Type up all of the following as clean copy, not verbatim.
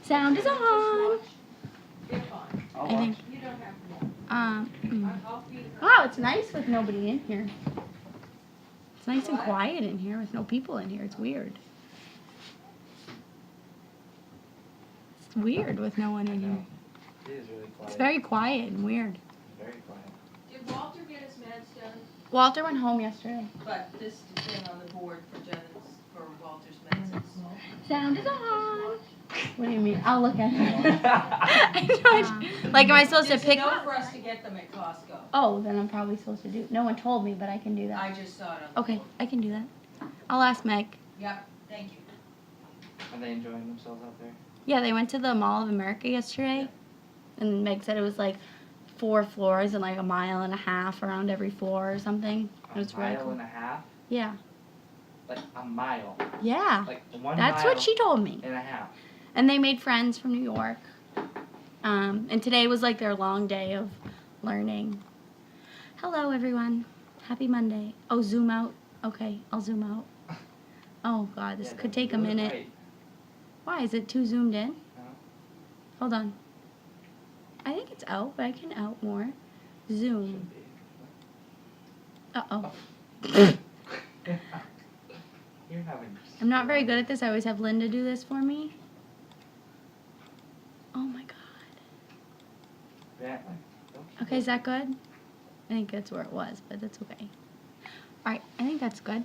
Sound is on. I'll I think. Wow, it's nice with nobody in here. It's nice and quiet in here with no people in here. It's weird. It's weird with no one in here. It is really quiet. It's very quiet and weird. Very quiet. Did Walter get his meds done? Walter went home yesterday. But this thing on the board for Jennings, for Walter's meds is... Sound is on. What do you mean? I'll look at it. Like, am I supposed to pick? There's no for us to get them at Costco. Oh, then I'm probably supposed to do. No one told me, but I can do that. I just saw it on the Okay, board. I can do that. I'll ask Meg. Yep, thank you. Are they enjoying themselves out there? Yeah, they went to the Mall of America yesterday, and Meg said it was like 4 floors and like a mile and a half around every floor or something. It was really A mile cool. and a half? Yeah. Like a mile. Yeah. Like 1 That's mile what she told me. and a half. And they made friends from New York. And today was like their long day of learning. Hello, everyone. Happy Monday. Oh, zoom out. Okay, I'll zoom out. Oh, God, this could take a minute. Right. Why? Is it too zoomed in? No. Hold on. I think it's out, but I can out more. Zoom. Uh-oh. You're having... I'm not very good at this. I always have Linda do this for me. Oh, my God. Bentley. Okay, is that good? I think that's where it was, but that's okay. Alright, I think that's good.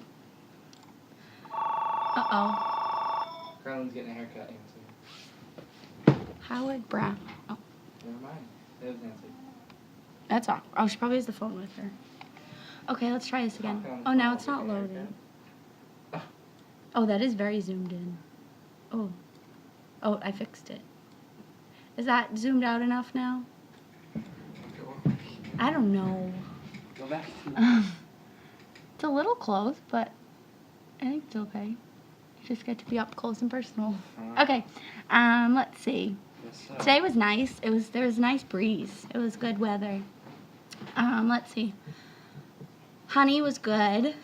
Uh-oh. Carlin's getting a haircut, Nancy. Howard Brown. Oh, Never mind. It was Nancy. that's off. Oh, she probably has the phone with her. Okay, let's try this again. Oh, now it's not loading. Oh, that is very zoomed in. Oh. Oh, I fixed it. Is that zoomed out enough now? I don't know. Go back. It's a little close, but I think it's okay. You just get to be up close and personal. Okay, let's see. Today was nice. There was a nice breeze. It was good weather. Let's see. Honey was good.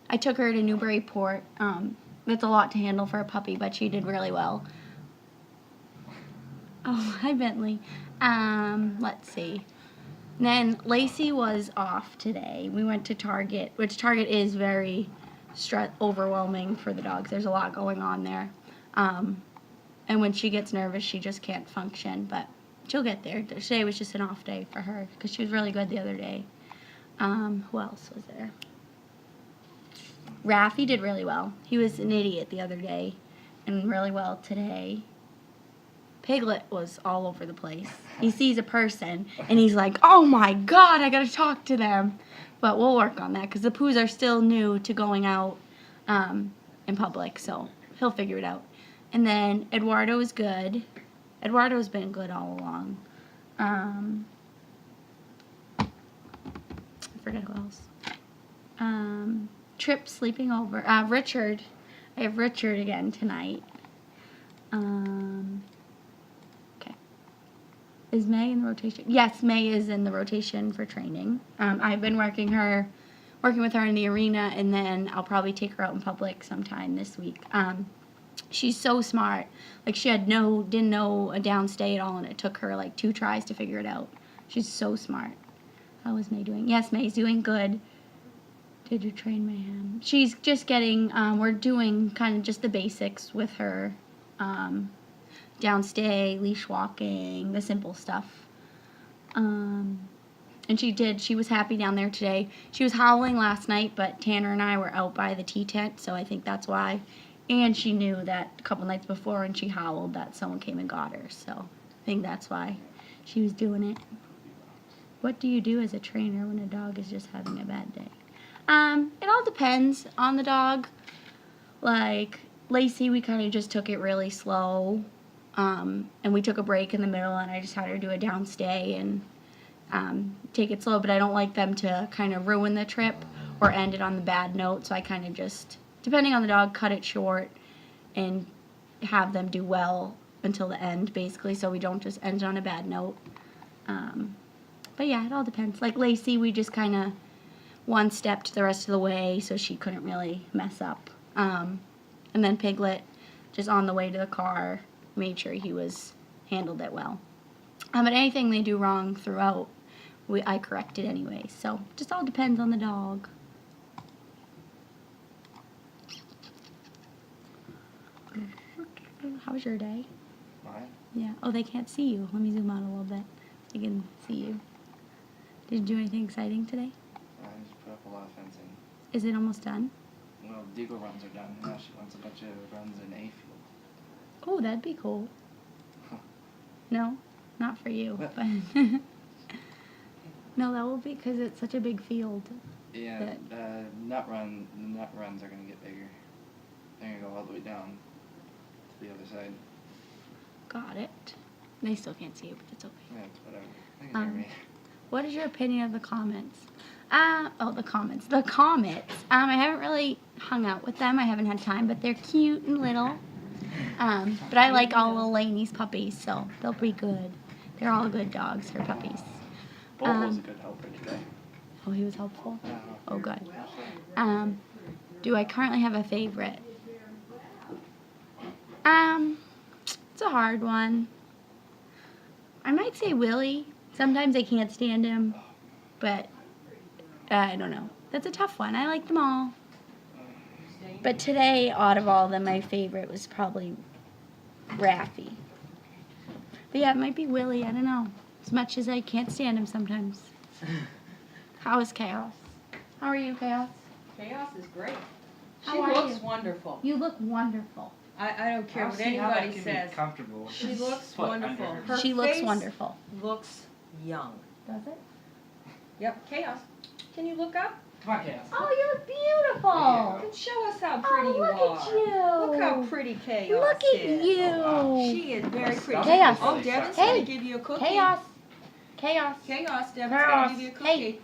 I took her to Newburyport. It's a lot to handle for a puppy, but she did really well. Oh, hi Bentley. Let's see. And then Lacey was off today. We went to Target, which Target is very overwhelming for the dogs. There's a lot going on there. And when she gets nervous, she just can't function, but she'll get there. Today was just an off day for her because she was really good the other day. Who else was there? Raffy did really well. He was an idiot the other day and really well today. Piglet was all over the place. He sees a person and he's like, oh my God, I gotta talk to them. But we'll work on that because the poos are still new to going out in public, so he'll figure it out. And then Eduardo is good. Eduardo's been good all along. I forget who else. Trip sleeping over. Richard. I have Richard again tonight. Okay. Is May in the rotation? Yes, May is in the rotation for training. I've been working with her in the arena, and then I'll probably take her out in public sometime this week. She's so smart. Like, she didn't know a downstay at all, and it took her like 2 tries to figure it out. She's so smart. How is May doing? Yes, May's doing good. Did you train Mayhem? She's just getting, we're doing kind of just the basics with her. Downstay, leash walking, the simple stuff. And she was happy down there today. She was howling last night, but Tanner and I were out by the tea tent, so I think that's why. And she knew that a couple nights before when she howled that someone came and got her, so I think that's why she was doing it. What do you do as a trainer when a dog is just having a bad day? It all depends on the dog. Like, Lacey, we kind of just took it really slow. And we took a break in the middle, and I just had her do a downstay and take it slow. But I don't like them to kind of ruin the trip or end it on the bad note. So I kind of just, depending on the dog, cut it short and have them do well until the end, basically, so we don't just end on a bad note. But yeah, it all depends. Like Lacey, we just kind of one-stepped the rest of the way, so she couldn't really mess up. And then Piglet, just on the way to the car, made sure he was handled it well. But anything they do wrong throughout, I correct it anyway. So just all depends on the dog. How was your day? Mine? Yeah. Oh, they can't see you. Let me zoom out a little bit. They can see you. Did you do anything exciting today? I just put up a lot of fencing. Is it almost done? Well, Deagle runs are done. Now she wants a bunch of runs in A field. Oh, that'd be cool. Huh. No, not for you. What? But no, that will be because it's such a big field. Yeah, That- the nut runs are gonna get bigger. They're gonna go all the way down to the other side. Got it. They still can't see you, but it's okay. Yeah, it's whatever. They can hear me. What is your opinion of the comments? The comments. The comets. I haven't really hung out with them. I haven't had time, but they're cute and little. But I like all little Laney's puppies, so they'll be good. They're all good dogs or puppies. Bob was a good helper today. Oh, he was helpful? Uh, Oh, good. Do I currently have a favorite? It's a hard one. I might say Willie. Sometimes I can't stand him, but I don't know. That's a tough one. I like them all. But today, out of all of them, my favorite was probably Raffy. But yeah, it might be Willie. I don't know. As much as I can't stand him sometimes. How is Chaos? How are you, Chaos? Chaos is great. She How are looks you? wonderful. You look wonderful. I don't care I'll what see how that anybody can be says. comfortable. with She this looks foot under wonderful. her. Her She looks face wonderful. looks young. Does it? Yep, Chaos. Can you look up? Come on, Chaos. Oh, you look beautiful. Yeah. You can show us how pretty you look are. at you. Look how pretty Chaos Look at is. you. Oh, wow. She is very pretty. Chaos. Oh, Devin's Hey. gonna give you a cookie. Chaos. Chaos. Chaos, Devin's Chaos. gonna give you a cookie. Hey.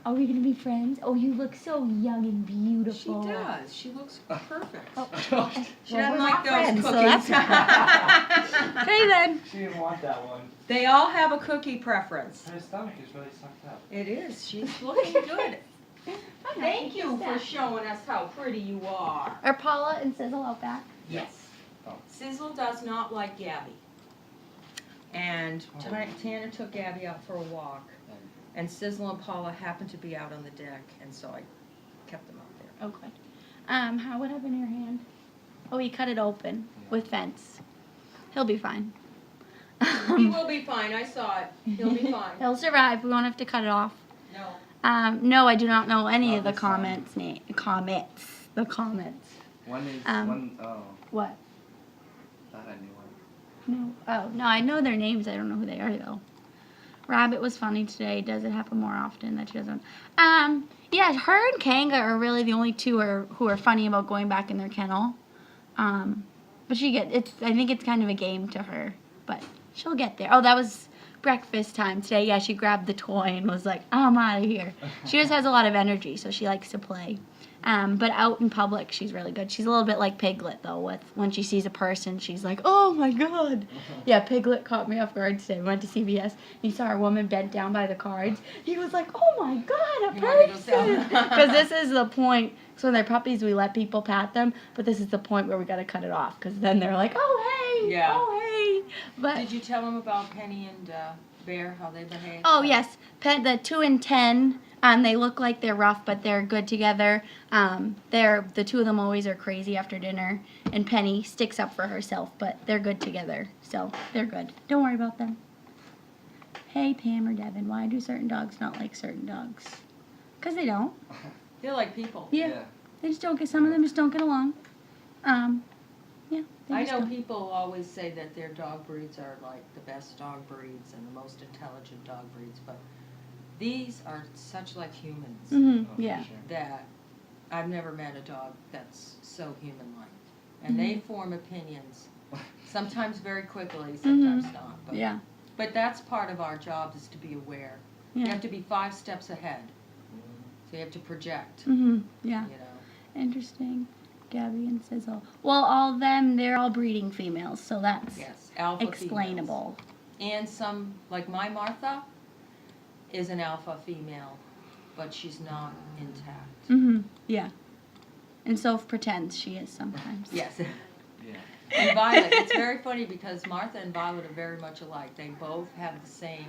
Are we gonna be friends? Oh, you look so young and She beautiful. does. She looks perfect. Oh. She Well, doesn't we're like not those friends, so cookies. that's Okay then. She didn't want that one. They all have a cookie preference. Her stomach is really sucked up. It is. She's looking good. Thank you for showing us how pretty you are. Are Paula and Sizzle out back? Yes. Oh. Sizzle does not like Gabby. And Tanner took Gabby out for a walk. And Sizzle and Paula happened to be out on the deck, and so I kept them out there. Oh, good. What happened in your hand? Oh, he cut it open with fence. He'll be fine. He will be fine. I saw it. He'll be fine. He'll survive. We won't have to cut it off. No. No, I do not know any Not of the this time. comments. The comments. One is oh, What? that I knew one. No. Oh, no, I know their names. I don't know who they are, though. Rabbit was funny today. Does it happen more often that she doesn't? Yeah, her and Kanga are really the only two who are funny about going back in their kennel. But I think it's kind of a game to her, but she'll get there. Oh, that was breakfast time today. Yeah, she grabbed the toy and was like, I'm out of here. She just has a lot of energy, so she likes to play. But out in public, she's really good. She's a little bit like Piglet, though. When she sees a person, she's like, oh, my God. Yeah, Piglet caught me off guard today. We went to CVS. He saw a woman bent down by the cards. He was like, oh, my God, a You wanted to go person. sell. Because this is the point. So when they're puppies, we let people pat them. But this is the point where we got to cut it off. Because then they're like, oh, hey. Yeah. Oh, hey. But Did you tell them about Penny and Bear, how they behave? Oh, yes. The 2 and 10, they look like they're rough, but they're good together. The two of them always are crazy after dinner, and Penny sticks up for herself, but they're good together, so they're good. Don't worry about them. Hey, Pam or Devin, why do certain dogs not like certain dogs? Because they don't. They're like people. Yeah. They just don't get, some of them just don't get along. Yeah. they I just know don't. people always say that their dog breeds are like the best dog breeds and the most intelligent dog breeds, but these are such like humans Mhm, Oh, for yeah. sure. that I've never met a dog that's so human-like. And they form opinions, sometimes very quickly, sometimes not. But, Yeah. but that's part of our job, is to be aware. You Yeah. have to be 5 steps ahead. So you have to project, Yeah. you know. Interesting. Gabby and Sizzle. Well, all of them, they're all breeding females, so that's Yes, alpha explainable. females. And some, like my Martha, is an alpha female, but she's not intact. Yeah. And Soph pretends she is sometimes. Yes. Yeah. And Violet, it's very funny because Martha and Violet are very much alike. They both have the same,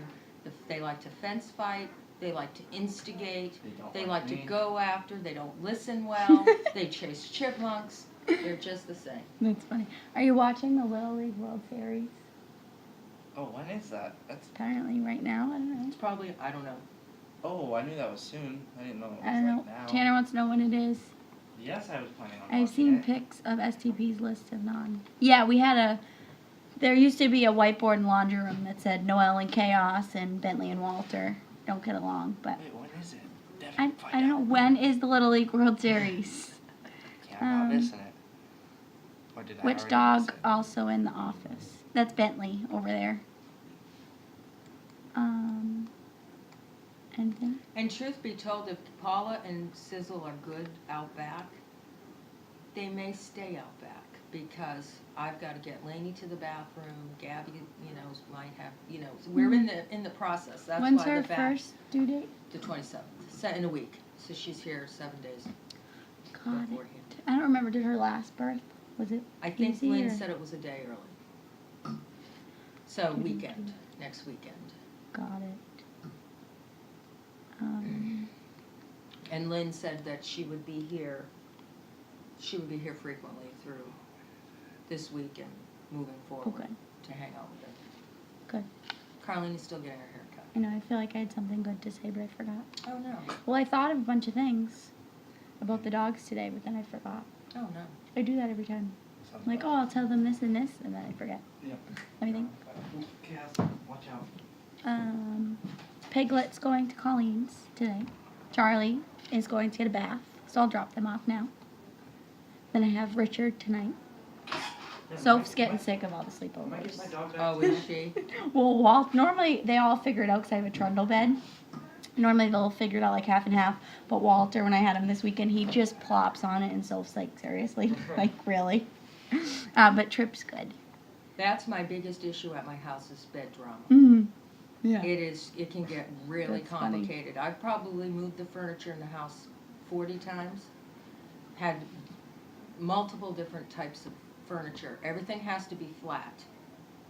they like to fence fight, they like to instigate, they like to go after, they don't listen well, they chase chipmunks. They're just the same. That's funny. Are you watching the Little League World Series? Oh, when is that? That's. Apparently right now. I don't know. It's probably, I don't know. Oh, I knew that was soon. I didn't know it was I don't know. like now. Tanner wants to know when it is. Yes, I was planning on. I've watching seen it. pics of STP's list of non. Yeah, we had a. There used to be a whiteboard in the laundry room that said Noelle and Chaos and Bentley and Walter don't get along, but Wait, when is it? I don't know when is the Little League World Series. Yeah, I'm not missing it. Or did I Which already dog miss it? also in the office? That's Bentley over there. Anything? And truth be told, if Paula and Sizzle are good out back, they may stay out back because I've got to get Lainey to the bathroom. Gabby, might have, so we're in the process. That's When's why her the back, first due date? the 27th, in a week. So she's here 7 days God, beforehand. I don't remember. Did her last birth? Was it? I think easy, Lynn or- said it was a day early. So weekend, next weekend. Got it. And Lynn said that she would be here frequently through this week and moving forward Okay. to hang out with her. Good. Carlene is still getting her hair cut. I know. I feel like I had something good to say, but I forgot. Oh, no. Well, I thought of a bunch of things about the dogs today, but then I forgot. Oh, no. I do that every time. Something I'm like, oh, about- I'll tell them this and this, and then I forget. Yep. Everything. Cass, watch out. Piglet's going to Colleen's today. Charlie is going to get a bath, so I'll drop them off now. Then I have Richard tonight. Soph's getting sick of all the sleepovers. Oh, is she? Well, Walt, normally they all figure it out because I have a trundle bed. Normally they'll figure it out like half and half, but Walter, when I had him this weekend, he just plops on it, and Soph's like, seriously? Like, really? But Trip's good. That's my biggest issue at my house is bed drama. Mm-hmm. Yeah. It can get really That's funny. complicated. I've probably moved the furniture in the house 40 times. Had multiple different types of furniture. Everything has to be flat.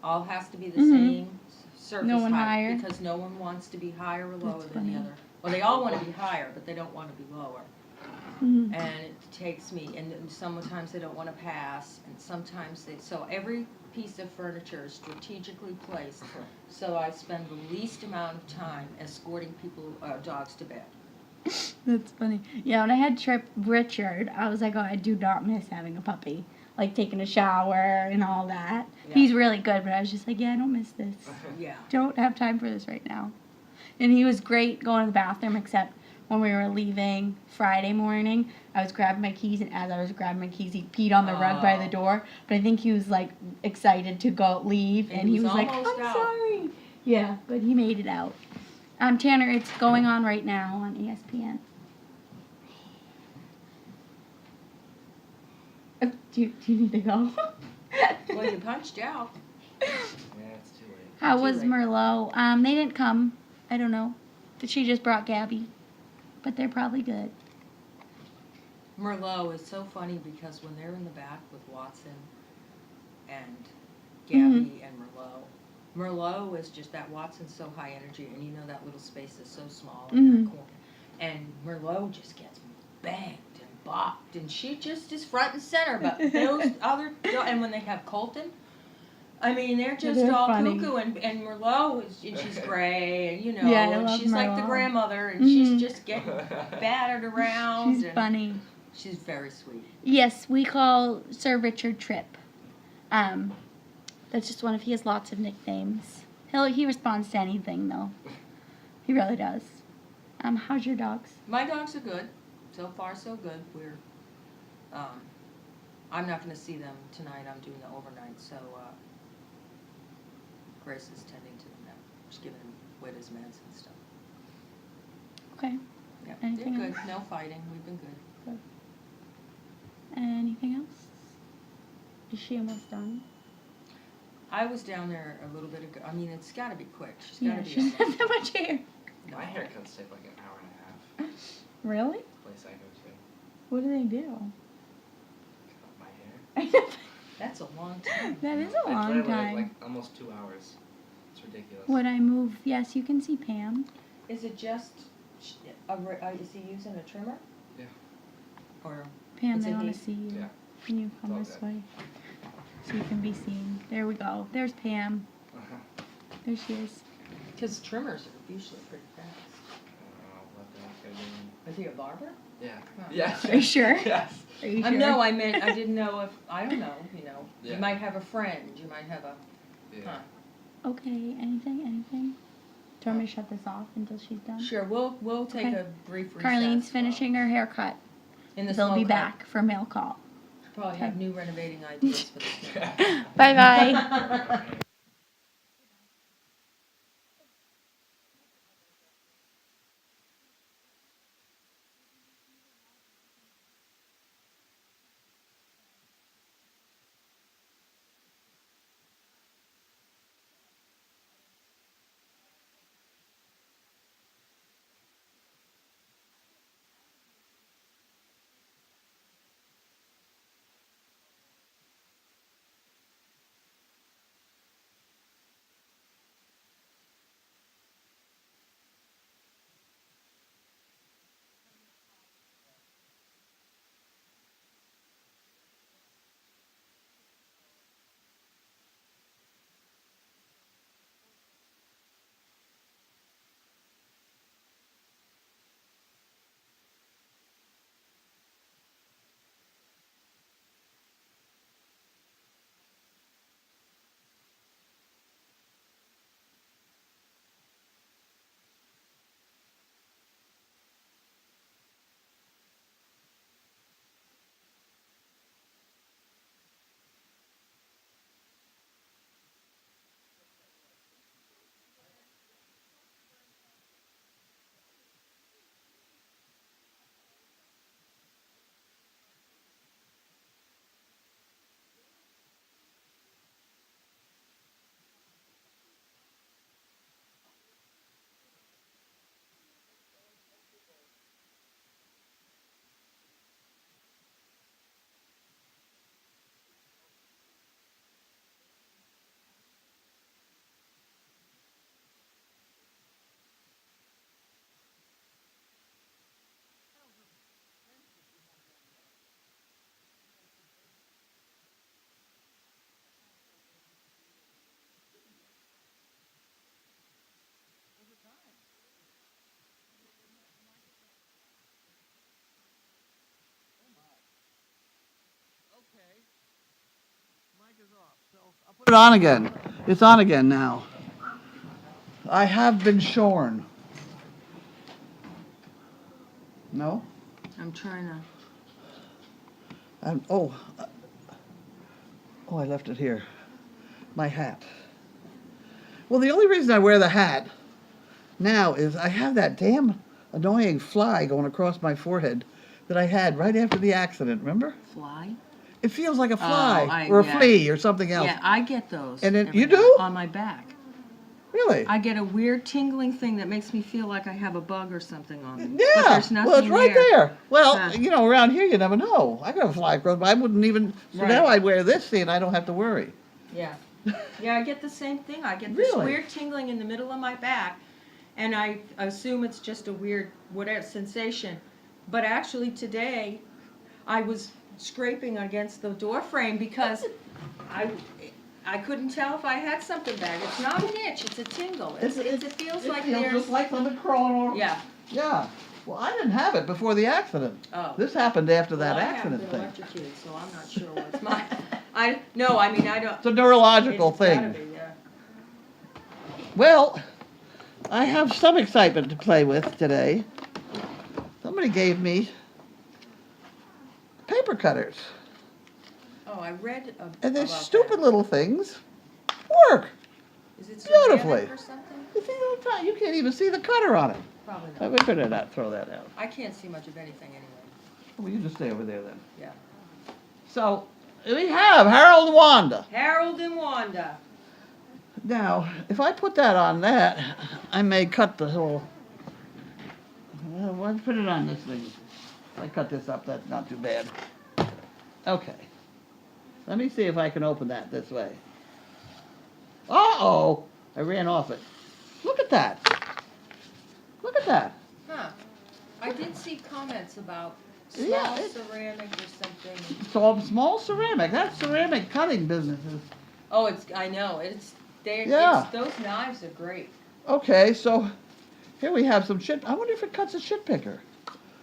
All has to be the same surface No one height higher? because no one wants to be higher or lower That's than the funny. other. Well, they all want to be higher, but they don't want to be lower. Mm-hmm. And it takes me, and then sometimes they don't want to pass, and sometimes so every piece of furniture is strategically placed, so I spend the least amount of time escorting dogs to bed. That's funny. Yeah, when I had Richard, I was like, oh, I do not miss having a puppy. Like taking a shower and all that. Yeah. He's really good, but I was just like, yeah, I don't miss this. Yeah. Don't have time for this right now. And he was great going to the bathroom, except when we were leaving Friday morning, I was grabbing my keys, and as I was grabbing my keys, he peed on the rug by the door. But I think he was like excited to leave, and he was like, I'm almost out. sorry. Yeah, but he made it out. Tanner, it's going on right now on ESPN. Do you need to go? Well, you punched out. Yeah, it's too late. How Too was late. Merlot? They didn't come. I don't know. She just brought Gabby. But they're probably good. Merlot is so funny because when they're in the back with Watson and Gabby and Merlot is just that Watson's so high energy, and that little space is so small in that corner. And Merlot just gets banged and bopped, and she just is front and center. But those and when they have Colton, I mean, they're just They're all funny. cuckoo, and Merlot is, and she's gray, and Yeah, I and love she's like the Merlot. grandmother, and she's just getting battered around. She's and funny. She's very sweet. Yes, we call Sir Richard Tripp. That's just he has lots of nicknames. He responds to anything though. He really does. How's your dogs? My dogs are good. So far, so good. I'm not going to see them tonight. I'm doing the overnight, so Grace is tending to them now. Just giving them Witta's meds and stuff. Okay. Yeah, Anything they're good. else? No fighting. We've been good. Anything else? Is she almost done? I was down there a little bit ago. I mean, it's got to be quick. She's got Yeah, to she be. doesn't have that much hair. My haircuts take like an hour and a half. Really? Place I go to. What do they do? Cut my hair. That's a long time. That is a I play long with it, time. like almost 2 hours. It's ridiculous. Would I move? Yes, you can see Pam. Is it just, is he using a trimmer? Yeah. Or, Pam, Is they it want he? to see you. Yeah. Can you come It's all this good. way? So you can be seen. There we go. There's Pam. Uh-huh. There she is. because trimmers are usually pretty fast. I don't know what the heck they're doing. Is he a barber? Yeah. Huh. Yes. Are you sure? Yes. Are you sure? No, I meant, I didn't know if, I don't know, Yeah. you might have a friend, you might have a, Yeah. huh. Okay, anything? Do you want me to shut this off until she's done? Sure, we'll take Okay. a brief recess. Carlene's while- finishing her haircut. In the They'll smoke be hut. back for mail call. Probably Okay. have new renovating ideas for this. Bye bye. Put it on again. It's on again now. I have been shorn. No? I'm trying to, Oh, I left it here. My hat. Well, the only reason I wear the hat now is I have that damn annoying fly going across my forehead that I had right after the accident, remember? fly? It feels like a fly Oh, or a yeah. flea or something else. Yeah, I get those. And then- every you now- do? On my back. Really? I get a weird tingling thing that makes me feel like I have a bug or something on me. Yeah, But there's nothing well, it's right there. Well, Huh. you know, around here you never know. I got a fly across, but I wouldn't even. So Right. now I wear this thing, and I don't have to worry. Yeah. Yeah, I get the same thing. I get this Really? weird tingling in the middle of my back, and I assume it's just a weird whatever sensation. But actually today, I was scraping against the door frame because I couldn't tell if I had something back. It's not an itch, it's a tingle. It feels like there's. just like something crawling over. Yeah. Yeah. Well, I didn't have it before the accident. Oh. This happened after that Well, accident I thing. haven't been electrocuted, so I'm not sure what's mine. I don't. It's a neurological It's gotta thing. be, yeah. Well, I have some excitement to play with today. Somebody gave me paper cutters. Oh, I read And they're about stupid that. little things. Work. Is it beautifully. ceramic or something? You see what I'm talking- you can't even see the cutter on it. Probably I not. better not throw that out. I can't see much of anything anyway. Well, you just stay over there then. Yeah. So, we have Harold and Wanda. Harold and Wanda. Now, if I put that on that, I may cut the whole. Well, let's put it on this thing. If I cut this up, that's not too bad. Okay. Let me see if I can open that this way. Uh-oh! I ran off it. Look at that. Look at that. Huh. I did see comments about Yeah, small it- ceramic or something. So small ceramic. That's ceramic cutting businesses. Oh, I know, Yeah. those knives are great, Okay, so here we have some shit. I wonder if it cuts a shit picker.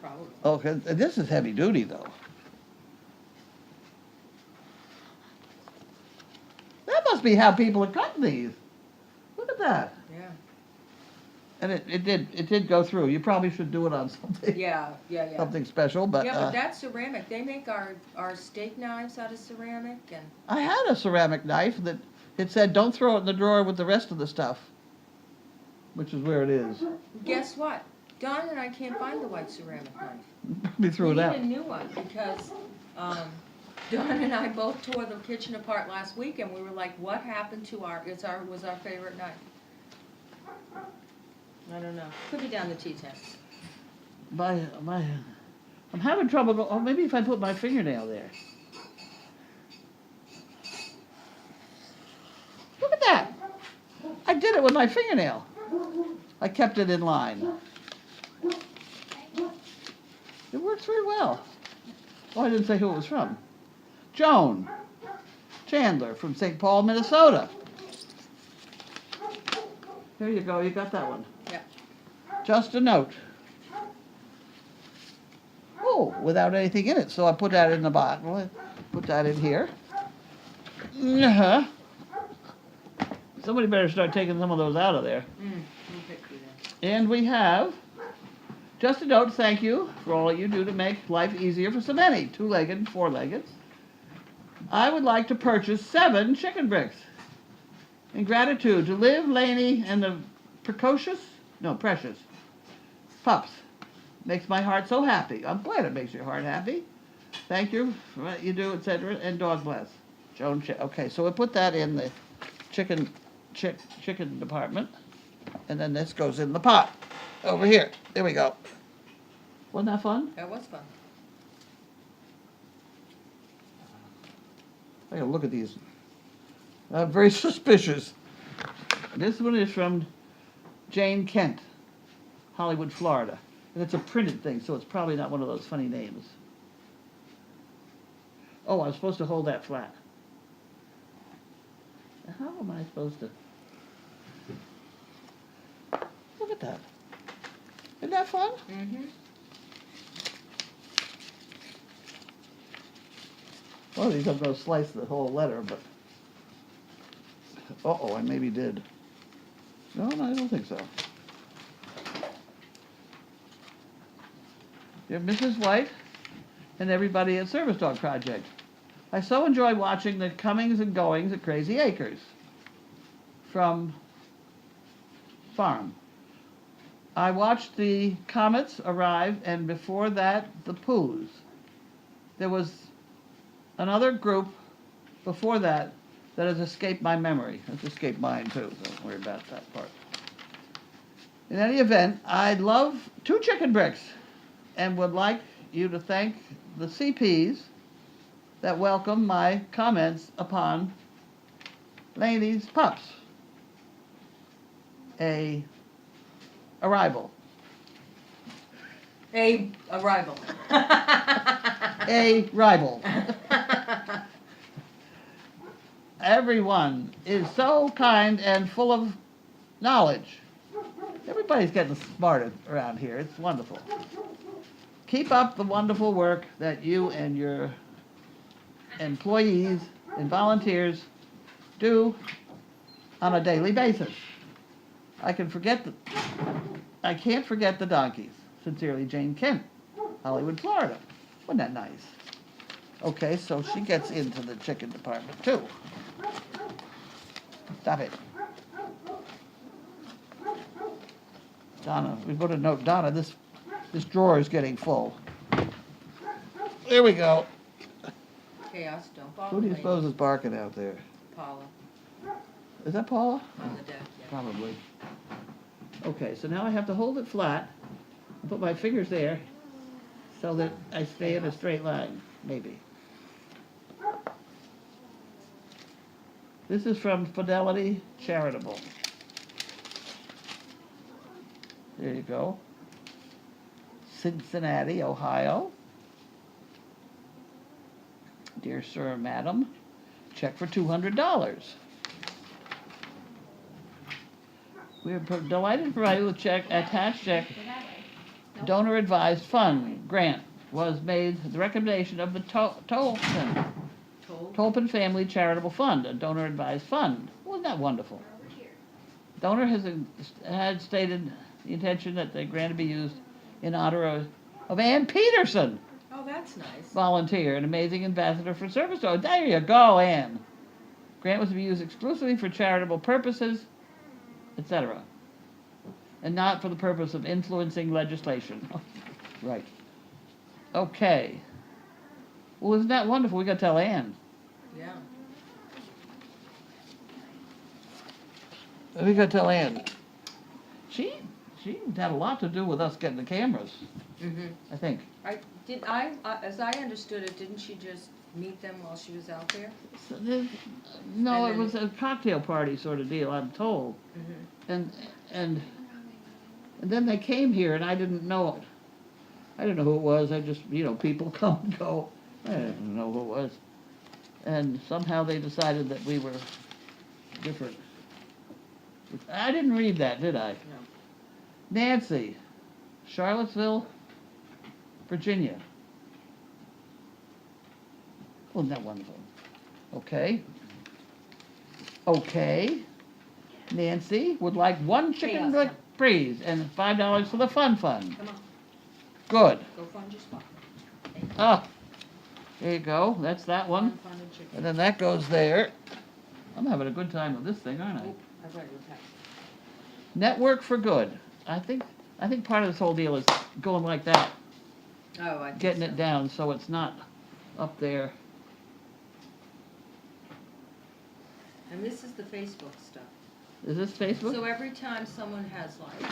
probably. Okay, this is heavy duty though. That must be how people are cutting these. Look at that. Yeah. And it did go through. You probably should do it on something Yeah. something special, but Yeah, but that's ceramic. They make our steak knives out of ceramic, and I had a ceramic knife that it said don't throw it in the drawer with the rest of the stuff. Which is where it is. guess what? Don and I can't find the white ceramic knife. Probably threw We it need out. a new one because Don and I both tore the kitchen apart last week, and we were like, "What happened to was our favorite knife?" I don't know. Could be down the tea tent. I'm having trouble. Oh, maybe if I put my fingernail there. Look at that. I did it with my fingernail. I kept it in line. It works very well. Oh, I didn't say who it was from. Joan Chandler from St. Paul, Minnesota. There you go. You got that one. Yep. Just a note. Oh, without anything in it. So I put that in the bottle. I put that in here. Uh-huh. Somebody better start taking some of those out of there. We'll pick through that. And we have, just a note, thank you for all you do to make life easier for so many, 2-legged and 4-legged. I would like to purchase 7 chicken bricks. In gratitude to Liv, Laney, and the precious pups. Makes my heart so happy. I'm glad it makes your heart happy. Thank you for what you do, etc. And dog bless. Joan. Okay, so we put that in the chicken department, and then this goes in the pot over here. There we go. Wasn't that fun? That was fun. I gotta look at these. I'm very suspicious. This one is from Jane Kent, Hollywood, Florida. And it's a printed thing, so it's probably not one of those funny names. Oh, I'm supposed to hold that flat. How am I supposed to? Look at that. Isn't that fun? Mm-hmm. One of these I'm going to slice the whole letter, but... Uh-oh, I maybe did. No, I don't think so. Dear Mrs. White and everybody at Service Dog Project, I so enjoy watching the comings and goings at Crazy Acres from Farm. I watched the comets arrive, and before that, the poos. There was another group before that has escaped my memory. It's escaped mine too, so don't worry about that part. In any event, I'd love 2 chicken bricks and would like you to thank the CPs that welcome my comments upon Laney's pups. A arrival. A arrival. A rival. Everyone is so kind and full of knowledge. Everybody's getting smarter around here. It's wonderful. Keep up the wonderful work that you and your employees and volunteers do on a daily basis. I can't forget the donkeys. Sincerely, Jane Kent, Hollywood, Florida. Wasn't that nice? Okay, so she gets into the chicken department too. Stop it. Donna, we put a note, Donna, this drawer is getting full. There we go. Chaos, don't follow Who do you me. suppose is barking out there? Paula Is that Paula? on the deck. Yeah. Probably. Okay, so now I have to hold it flat and put my fingers there so that I stay in a straight line, maybe. This is from Fidelity Charitable. There you go. Cincinnati, Ohio. Dear Sir, Madam, check for $200. We are delighted to provide you with attached check. Donor advised fund grant was made at the recommendation of the Tolpin Family Charitable Fund, a donor advised fund. Wasn't that wonderful? Donor had stated the intention that the grant be used in honor of Ann Peterson, Oh, that's nice. volunteer, an amazing ambassador for service. Oh, there you go, Ann. Grant was to be used exclusively for charitable purposes, etc., and not for the purpose of influencing legislation. Right. Okay. Well, isn't that wonderful? We got to tell Ann. Yeah. We got to tell Ann. She had a lot to do with us getting the cameras, I think. As I understood it, didn't she just meet them while she was out there? No, And it was a cocktail party sort of deal, I'm told. And then they came here, and I didn't know it. I didn't know who it was. I just, people come and go. I didn't know who it was. And somehow they decided that we were different. I didn't read that, did I? No. Nancy, Charlottesville, Virginia. Oh, isn't that wonderful? Okay. Nancy would like one chicken Chaos. breeze and $5 for the fun fund. Come on, Good. go find your spot. Ah, there you go. That's that one. Fun and chicken. And then that goes there. I'm having a good time with this thing, aren't I? Oh, I thought you were packing. Network for Good. I think part of this whole deal is going like that, Oh, I think getting so. it down so it's not up there. And this is the Facebook stuff. Is this Facebook? So every time someone has like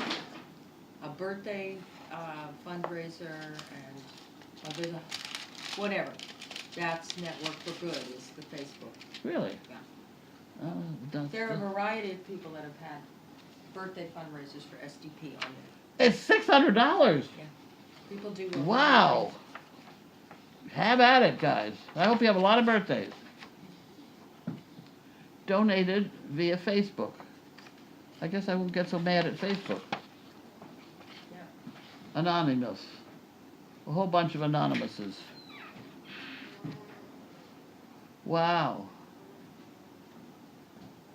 a birthday fundraiser and there's a whatever, that's Network for Good is the Facebook. Really? Yeah. Oh, There are a variety of people that have had birthday fundraisers for SDP on there. it's $600. People do. a Wow. Have at it, guys. I hope you have a lot of birthdays. Donated via Facebook. I guess I won't get so mad at Facebook. Yeah. Anonymous. A whole bunch of anonymouses. Wow.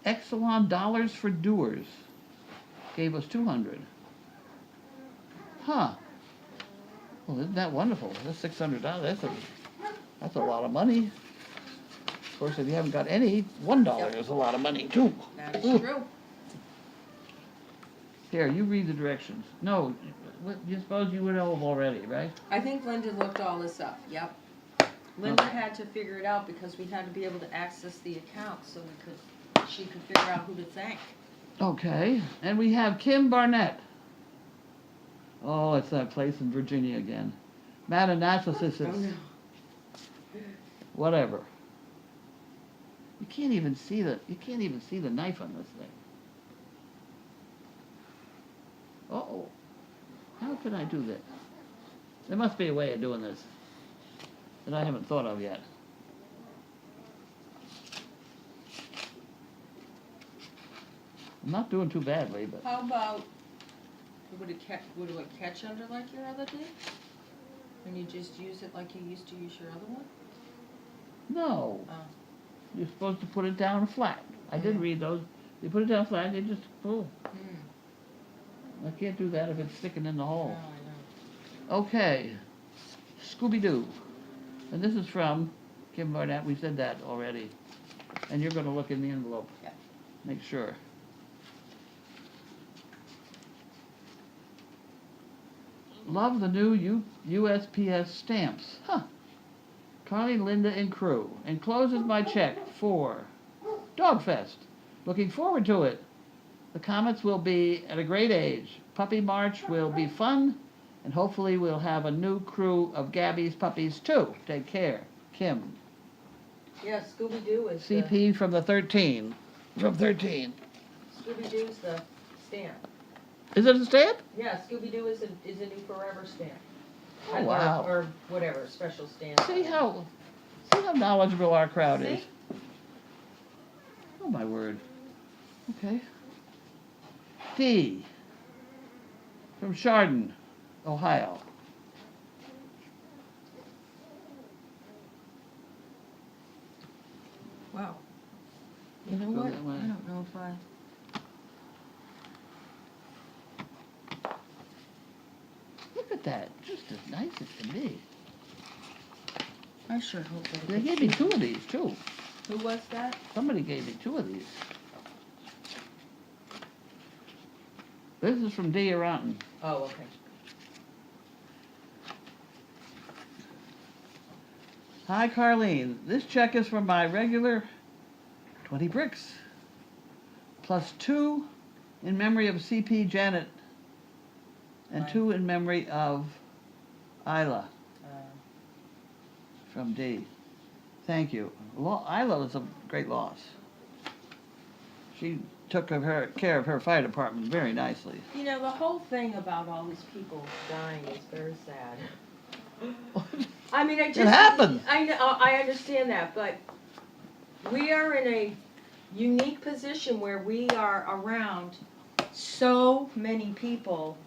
Exelon Dollars for Doers gave us 200. Huh. Well, isn't that wonderful? That's $600. That's a lot of money. Of course, if you haven't got any, $1 is a lot of money too. That is Ooh. true. Here, you read the directions. No, you suppose you would know them already, right? I think Linda looked all this up. Yep. Linda had to figure it out because we had to be able to access the account so she could figure out who to thank. Okay, and we have Kim Barnett. Oh, it's that place in Virginia again. Mataнаssas. Oh, no. Whatever. You can't even see the knife on this thing. Uh-oh. How can I do this? There must be a way of doing this that I haven't thought of yet. I'm not doing too badly, but How about, would it catch under like your other did? And you just use it like you used to use your other one? no. Oh. You're supposed to put it down flat. I did read those. You put it down flat, and you just pull. I can't do that if it's sticking in the Oh, hole. I know. Okay. Scooby-Doo. And this is from Kim Barnett. We said that already. And you're going to look in the envelope. Yeah. Make sure. Love the new USPS stamps. Huh. Carly, Linda, and crew. Encloses my check for Dogfest. Looking forward to it. The Comets will be at a great age. Puppy March will be fun. And hopefully we'll have a new crew of Gabby's puppies too. Take care. Kim. Yeah, Scooby-Doo is the, CP from the 13. From 13. Scooby-Doo's the stamp. Is it a stamp? Yeah, Scooby-Doo is a new forever stamp. Oh, wow. Or whatever, special stamp. See how knowledgeable our crowd is. See? Oh, my word. Okay. D. From Chardon, Ohio. Wow. You know Go what? that way. I don't know if Look at that. Just as nice as can be. I sure hope that. They gave me two of these, too. Who was that? Somebody gave me two of these. This is from D. Aranton. Oh, okay. Hi, Carlene. This check is for my regular 20 bricks, plus 2 in memory of CP Janet, and Right. 2 in memory of Isla Uh, from D. Thank you. Isla was a great loss. She took care of her fire department very nicely. You know, the whole thing about all these people dying is very sad. I mean, It happens. I know, I understand that, but we are in a unique position where we are around so many people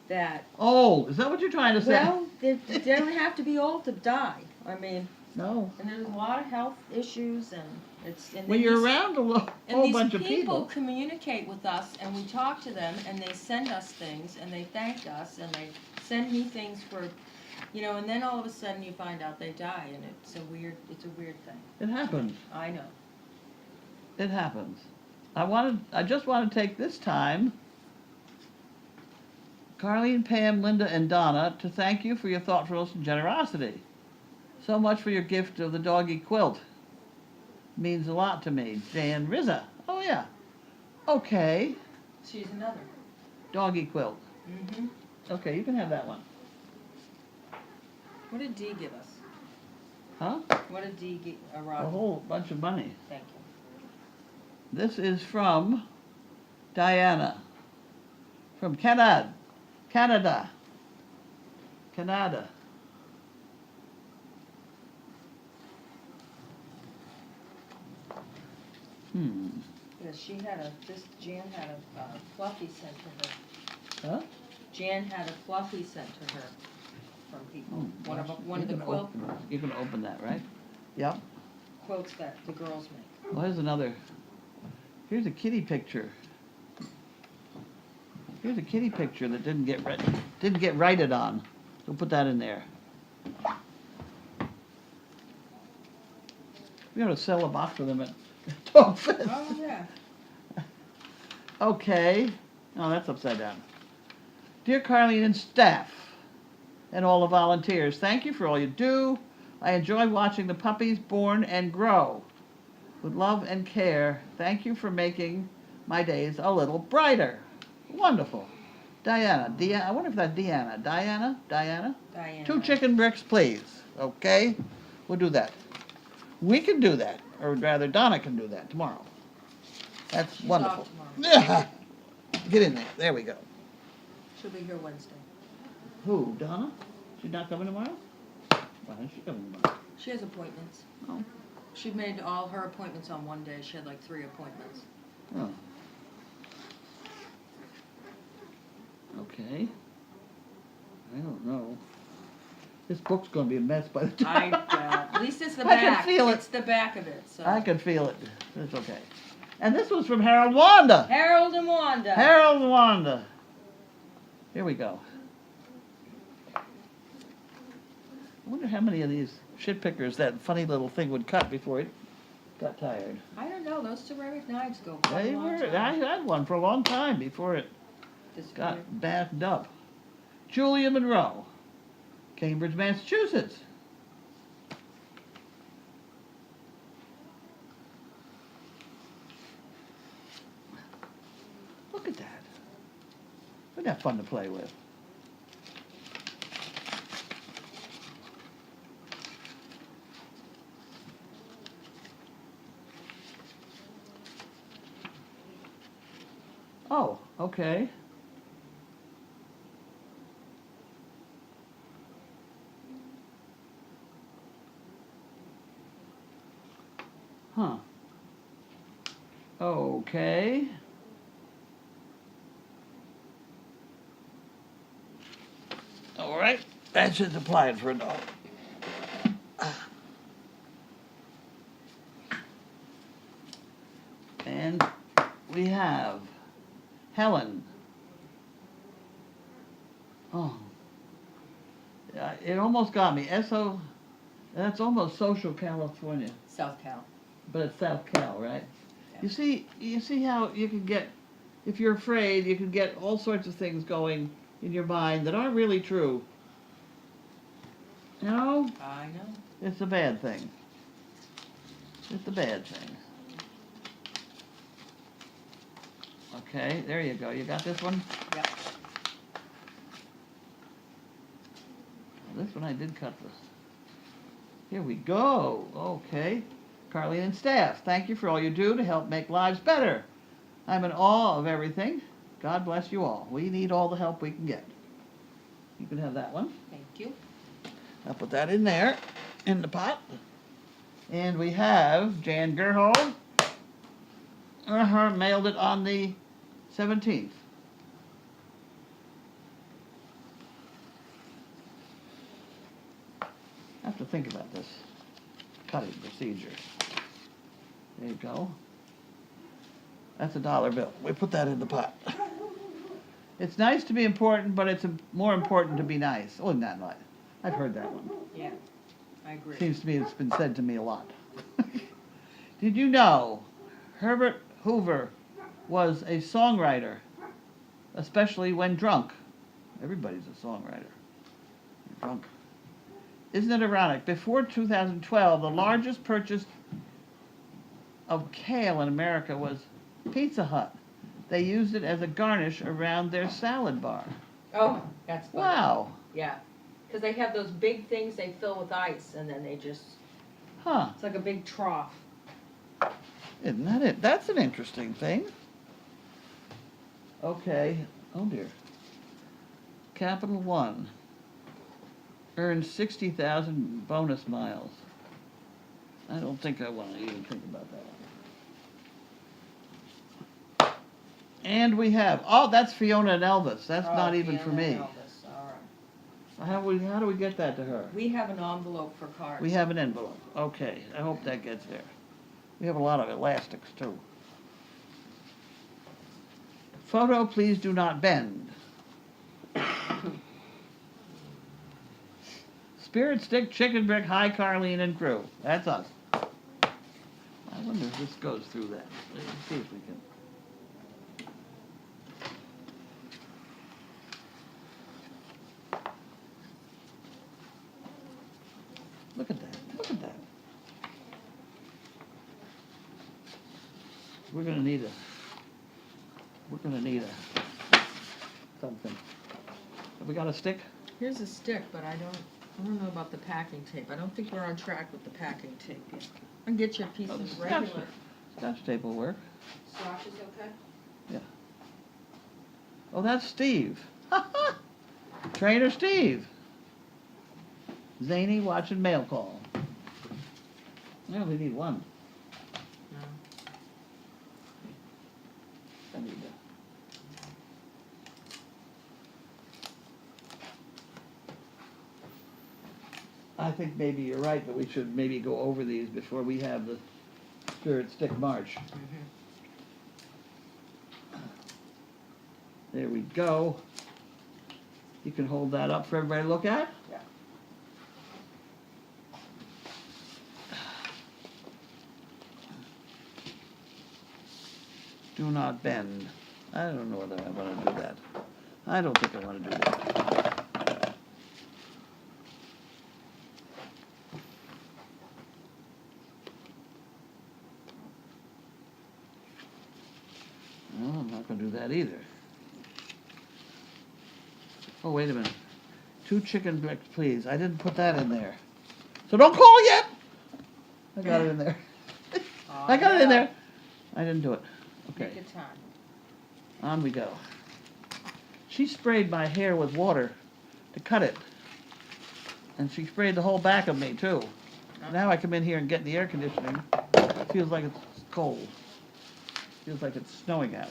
that, Oh, is that what you're trying to say? well, they don't have to be old to die. I mean, No. and there's a lot of health issues, and it's. And When then you're these- around a And whole these bunch of people people. communicate with us, and we talk to them, and they send us things, and they thank us, and they send me things for, you know, and then all of a sudden you find out they die, and it's a weird thing. It happens. I know. It happens. I just want to take this time, Carlene, Pam, Linda, and Donna, to thank you for your thoughtfulness and generosity. So much for your gift of the doggy quilt. Means a lot to me. Jan Rizza. Oh, yeah. Okay. She's another. Doggy quilt. Mm-hmm. Okay, you can have that one. What did Dee give us? Huh? What did Dee give? A whole bunch of money. Thank you. This is from Diana. From Canada. Canada. Canada. Yeah, Jan had a fluffy sent to her. Huh? Jan had a fluffy sent to her from people. Oh, One gosh. of the You can quilt You can open that, right? Yep. quilts that the girls make. Well, here's another. Here's a kitty picture. Here's a kitty picture that didn't get righted on. We'll put that in there. We ought to sell a box of them at Dog Fest. Oh, yeah. Okay. Oh, that's upside down. Dear Carlene and staff, and all the volunteers, thank you for all you do. I enjoy watching the puppies born and grow. With love and care, thank you for making my days a little brighter. Wonderful. Diana. I wonder if that's Deanna. Diana? Diana. 2 chicken bricks, please. Okay? We'll do that. We can do that. Or rather, Donna can do that tomorrow. That's She's wonderful. off tomorrow. Get in there. There we go. She'll be here Wednesday. Who? Donna? She's not coming tomorrow? Why isn't she coming tomorrow? She has appointments. Oh. She made all her appointments on one day. She had like 3 appointments. Oh. Okay. I don't know. This book's going to be a mess by the time. At least it's the I can back. feel it. It's the back of it. So. I can feel it. It's okay. And this was from Harold Wanda. Harold and Wanda. Harold Wanda. Here we go. I wonder how many of these shit pickers that funny little thing would cut before it got tired. I don't know. Those ceramic knives go quite They a long were. I time. had one for a long time before it Disappeared. got bathed up. Julia Monroe, Cambridge, Massachusetts. Look at that. Isn't that fun to play with? Okay. Huh. Okay. All right. That should apply it for a dog. And we have Helen. Oh. Yeah, it almost got me. That's almost Social California, South Cal. but it's South Cal, right? Yeah. You see how you can get, if you're afraid, you can get all sorts of things going in your mind that aren't really true. You know, I know. it's a bad thing. It's a bad thing. Okay, there you go. You got this one? Yep. This one I did cut this. Here we go. Okay. Carly and staff, thank you for all you do to help make lives better. I'm in awe of everything. God bless you all. We need all the help we can get. You can have that one. Thank you. I'll put that in there, in the pot. And we have Jan Gerhold. Mailed it on the 17th. I have to think about this cutting procedure. There you go. That's a $1 bill. We put that in the pot. It's nice to be important, but it's more important to be nice. Oh, not nice. I've heard that one. Yeah, I agree. Seems to me it's been said to me a lot. Did you know Herbert Hoover was a songwriter, especially when drunk? Everybody's a songwriter. Drunk. Isn't it ironic? Before 2012, the largest purchase of kale in America was Pizza Hut. They used it as a garnish around their salad bar. Oh, that's funny. Wow. Yeah, because they have those big things they fill with ice, and then they just, Huh. it's like a big trough. Isn't that it? That's an interesting thing. Okay. Oh dear. Capital One earned 60,000 bonus miles. I don't think I want to even think about that one. And we have, oh, that's Fiona and Elvis. That's not even for Fiona me. and Elvis, all right. How do we get that to her? We have an envelope for cards. We have an envelope. Okay, I hope that gets there. We have a lot of elastics too. Photo, please do not bend. Spirit Stick, Chicken Brick, Hi Carlene and crew. That's us. I wonder if this goes through that. Let's see if we can. Look at that. Look at that. We're gonna need something. Have we got a stick? Here's a stick, but I don't know about the packing tape. I don't think we're on track with the packing tape yet. I can get you a piece Oh, the of regular. Scotch tape will work. Scotch is okay? Yeah. Oh, that's Steve. Trainer Steve. Zany watching mail call. I only need one. No. I need to. I think maybe you're right, but we should maybe go over these before we have the Spirit Stick March. There we go. You can hold that up for everybody to look at? Yeah. Do not bend. I don't know whether I want to do that. I don't think I want to do that. No, I'm not going to do that either. Oh, wait a minute. 2 chicken bricks, please. I didn't put that in there. So don't call yet! I got it in there. I got it in there. I didn't do it. Okay. Take your time. On we go. She sprayed my hair with water to cut it. And she sprayed the whole back of me, too. Now I come in here and get in the air conditioning. It feels like it's cold. Feels like it's snowing out.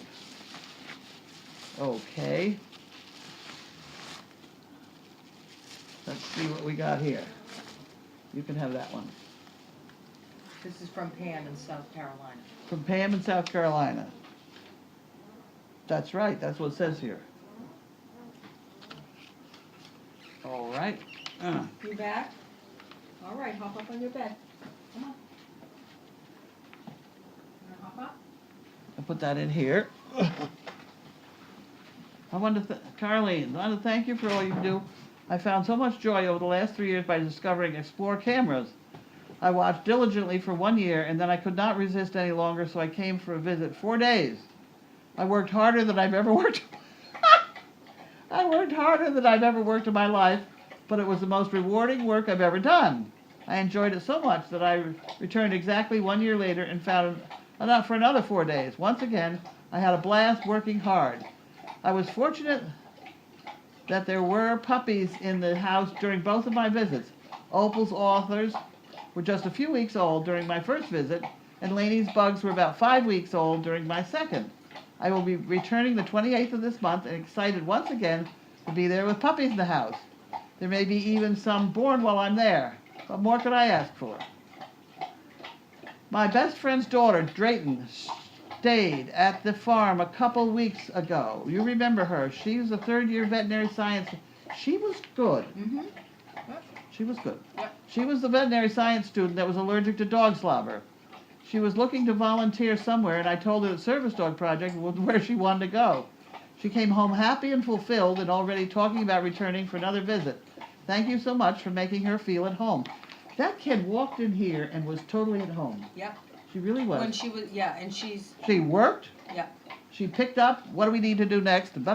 Okay. Let's see what we got here. You can have that one. This is from Pam in South Carolina. From Pam in South Carolina. That's right, that's what it says here. All right. You back? All right, hop up on your bed. Come on. You wanna hop up? I'll put that in here. I want to, Carlene, I want to thank you for all you do. I found so much joy over the last 3 years by discovering Explore cameras. I watched diligently for 1 year, and then I could not resist any longer, so I came for a visit. 4 days. I worked harder than I've ever worked. I worked harder than I've ever worked in my life, but it was the most rewarding work I've ever done. I enjoyed it so much that I returned exactly 1 year later and found enough for another 4 days. Once again, I had a blast working hard. I was fortunate that there were puppies in the house during both of my visits. Opal's authors were just a few weeks old during my first visit, and Laney's bugs were about 5 weeks old during my second. I will be returning the 28th of this month and excited once again to be there with puppies in the house. There may be even some born while I'm there. What more could I ask for? My best friend's daughter, Drayton, stayed at the farm a couple weeks ago. You remember her. She was a third-year veterinary science. She was good. Mm-hmm. Yep. She was good. Yep. She was the veterinary science student that was allergic to dog slobber. She was looking to volunteer somewhere, and I told her that Service Dog Project was where she wanted to go. She came home happy and fulfilled and already talking about returning for another visit. Thank you so much for making her feel at home. That kid walked in here and was totally at home. Yep. She really was. When she was, yeah, and she's, She worked. yeah, She picked up, what do we need to do next? And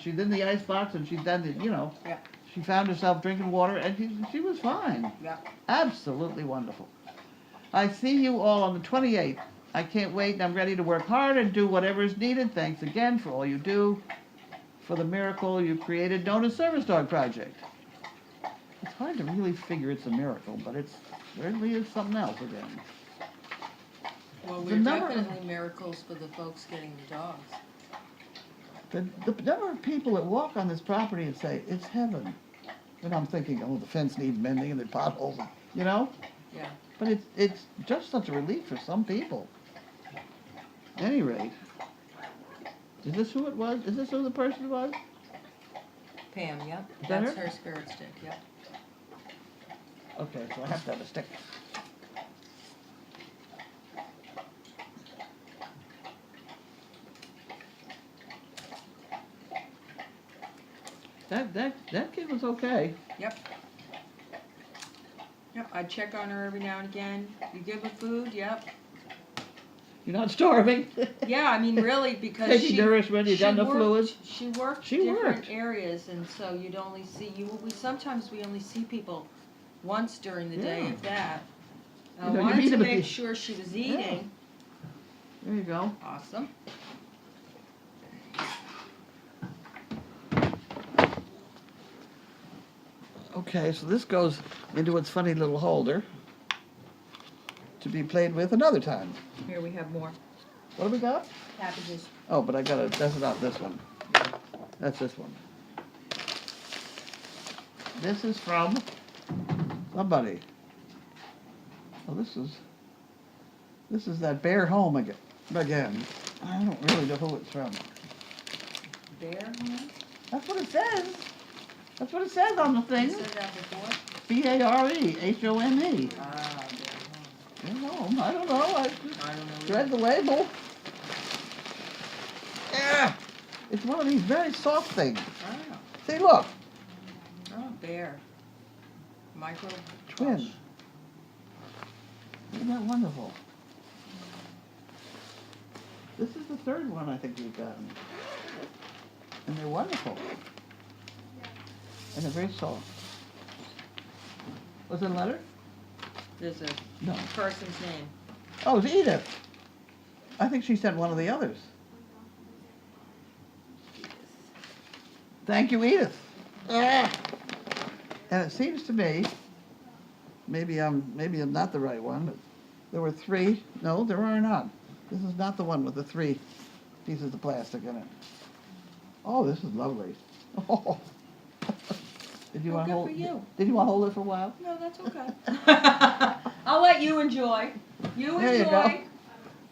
she's in the icebox and she's done the, yeah, she found herself drinking water and she was fine. yeah. Absolutely wonderful. I see you all on the 28th. I can't wait and I'm ready to work hard and do whatever is needed. Thanks again for all you do, for the miracle you created known as Service Dog Project. It's hard to really figure it's a miracle, but it certainly is something else again. Well, The we're number of- definitely miracles for the folks getting the dogs. The number of people that walk on this property and say, it's heaven. And I'm thinking, oh, the fence needs mending and the potholes, you know? Yeah. But it's just such a relief for some people. At any rate, is this who it was? Is this who the person was? Pam, yep. Is that That's her? her spirit stick, yep. Okay, so I have to have a stick. That kid was okay. Yep. Yep, I check on her every now and again. You give her food, yep. You're not starving. Yeah, I mean, really, because Taking nourishment, you got enough fluids. She worked She different worked. areas, and so you'd only see, sometimes we only see people once during the day, Yeah. if that. I You know, you wanted meet to them at make the- sure she was eating. There you go. Awesome. Okay, so this goes into its funny little holder to be played with another time. Here we have more What do we got? packages. Oh, but that's not this one. That's this one. This is from somebody. Oh, this is that Bear Home again. I don't really know who it's from. Bear home? That's what it says. That's what it says on the You thing. said that before? Barehome. Ah, Bear home. Bear Home. I don't know. I just I don't know. read the label. Yeah. It's one of these very soft things. Oh, See, look. oh, bear. Micro. Twin. plush. Isn't that wonderful? This is the third one I think we've gotten. And they're wonderful. And they're very soft. Was it a letter? There's a No. person's name. Oh, it's Edith. I think she sent one of the others. Thank you, Edith. Ah. And it seems to me, maybe I'm not the right one, but there were 3. No, there are not. This is not the one with the 3 pieces of plastic in it. Oh, this is lovely. Oh. Did you Oh, want to good hold? for you. Did you want to hold it for a while? No, that's okay. I'll let you enjoy. You There you enjoy. go.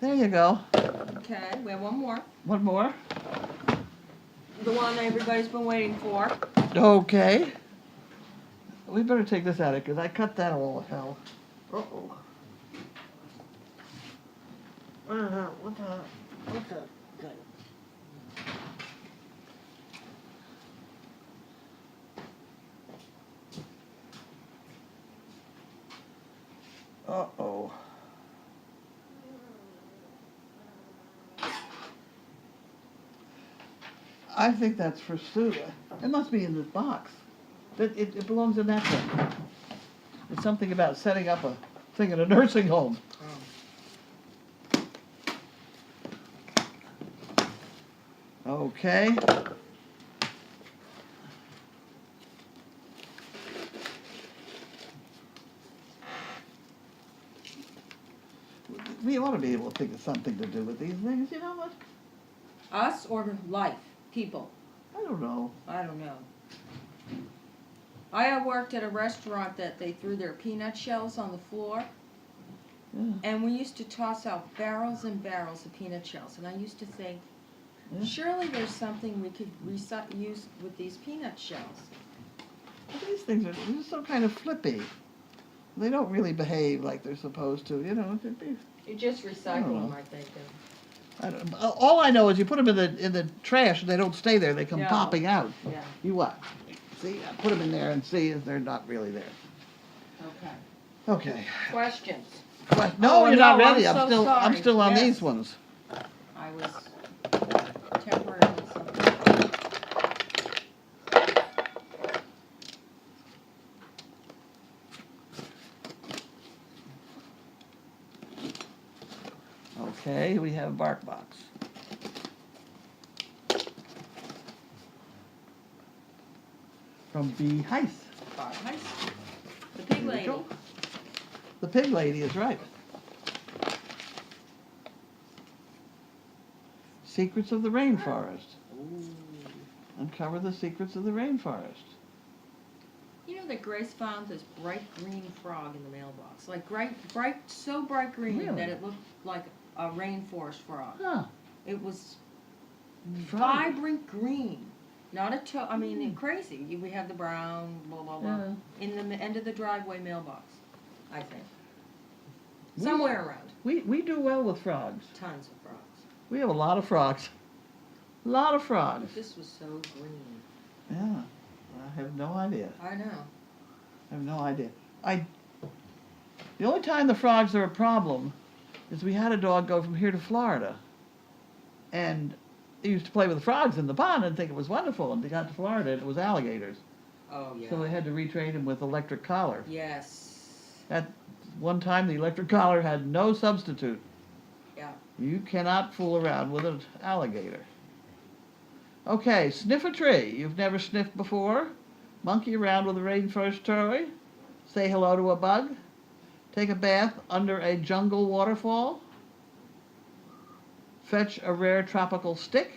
There you go. Okay, we have one more. One more. The one everybody's been waiting for. Okay. We better take this out of it because I cut that all to hell. Uh-oh. What the thing? Uh-oh. I think that's for Sue. It must be in this box. It belongs in that thing. It's something about setting up a thing in a nursing home. Okay. We ought to be able to think of something to do with these things, you know what? Us or life? People? I don't know. I don't know. I have worked at a restaurant that they threw their peanut shells on the floor. Yeah. And we used to toss out barrels and barrels of peanut shells. And I used to think, Yeah. surely there's something we could use with these peanut shells. But these things are just so kind of flippy. They don't really behave like they're supposed to, you know. It'd be, You just recycle know. them, I think. I don't, all I know is you put them in the trash and they don't stay there. They come Yeah. popping out. Yeah. You watch. See, I put them in there and see if they're not really there. Okay. Okay. Questions? No, Oh, you're not no, ready. I'm so I'm sorry. still on Yes. these ones. I was temporarily something. Okay, we have bark box. From B. Heiss. The pig Here we lady. go. The pig lady is right. Secrets of the Rainforest. Uncover the secrets of the rainforest. You know that Grace found this bright green frog in the mailbox? Like so bright green Really? that it looked like a rainforest frog. Huh. It was Frog. vibrant green. Not a I mean, crazy. We have the brown, blah, blah, blah. Yeah. In the end of the driveway mailbox, I think. We- Somewhere around. We do well with frogs. Tons of frogs. We have a lot of frogs. A lot of frogs. But this was so green. Yeah. I have no idea. I know. I have no idea. The only time the frogs are a problem is we had a dog go from here to Florida. And he used to play with the frogs in the pond and think it was wonderful. And they got to Florida and it was alligators. Oh, yeah. So they had to retrain him with electric collar. Yes. At one time, the electric collar had no substitute. Yeah. You cannot fool around with an alligator. Okay, sniff a tree you've never sniffed before. Monkey around with a rainforest toy. Say hello to a bug. Take a bath under a jungle waterfall. Fetch a rare tropical stick.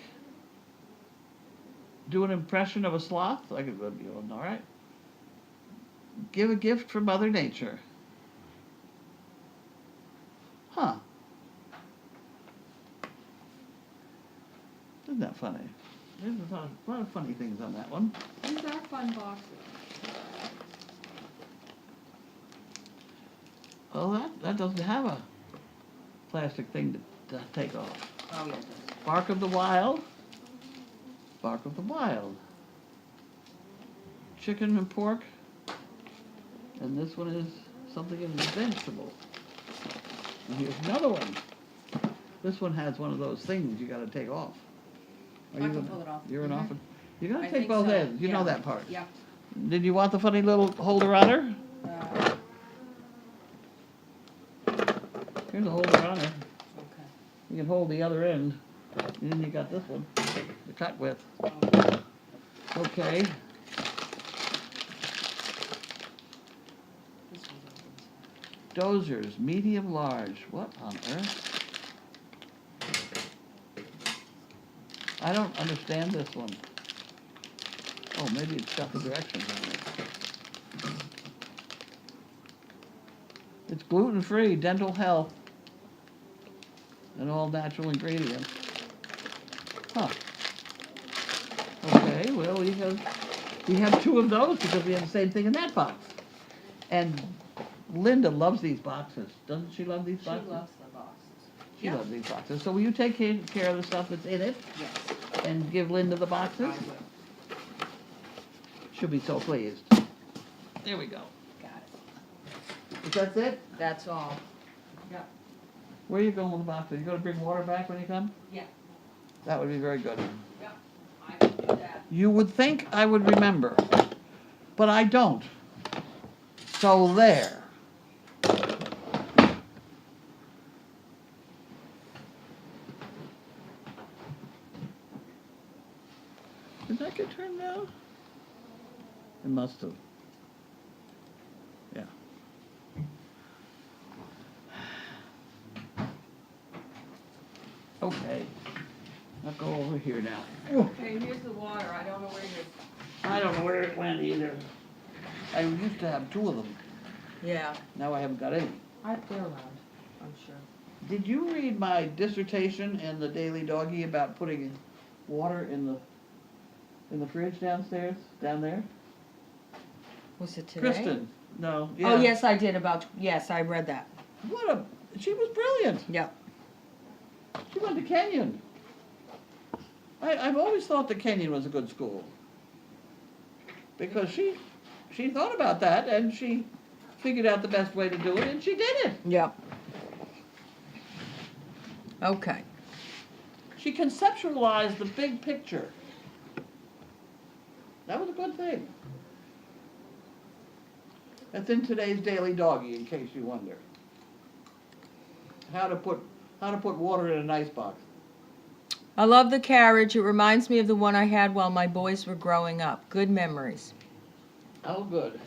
Do an impression of a sloth. I could be all right. Give a gift from Mother Nature. Huh. Isn't that funny? There's a lot of funny things on that one. These are fun boxes. Well, that doesn't have a plastic thing to take off. Oh, yeah, it does. Bark of the Wild. Bark of the Wild. Chicken and pork. And this one is something in the vegetable. And here's another one. This one has one of those things you gotta take off. I can pull it off. You're an Mhm. offer. You gotta I take think both so. ends. You know Yeah. that part. Yeah. Did you want the funny little holder on her? Here's a holder on her. Okay. You can hold the other end. And then you got this one to cut with. Okay. This one's open. Dozers, medium large. What on earth? I don't understand this one. Oh, maybe it's got the directions on it. It's gluten-free, dental health, and all natural ingredients. Huh. Okay, well, we have two of those because we have the same thing in that box. And Linda loves these boxes. Doesn't she love these She boxes? loves the boxes. She Yeah. loves these boxes. So will you take care of the stuff that's in it Yes, and give Linda the I boxes? will. She'll be so pleased. There we go. Got it. Is that it? That's all. Where are you going with the boxes? You gonna bring water back when you come? Yeah. That would be very good. Yep, I can do that. You would think I would remember, but I don't. So there. Did that get turned down? It must have. Yeah. Okay. I'll go over here now. Okay, here's the water, I don't know where it is. I don't know where it went either. I used to have two of them. Yeah, Now I haven't got any. they're around, I'm sure. Did you read my dissertation in the Daily Doggie about putting water in the fridge downstairs, down there? Was it today? Kristen, no, yeah. Oh, yes, I did yes, I read that. She was brilliant. Yep. She went to Kenyon. I've always thought that Kenyon was a good school. Because she thought about that and she figured out the best way to do it and she did it. Yep. Okay. She conceptualized the big picture. That was a good thing. That's in today's Daily Doggie, in case you wonder. How to put water in an icebox. I love the carriage. It reminds me of the one I had while my boys were growing up. Good memories. Oh, good.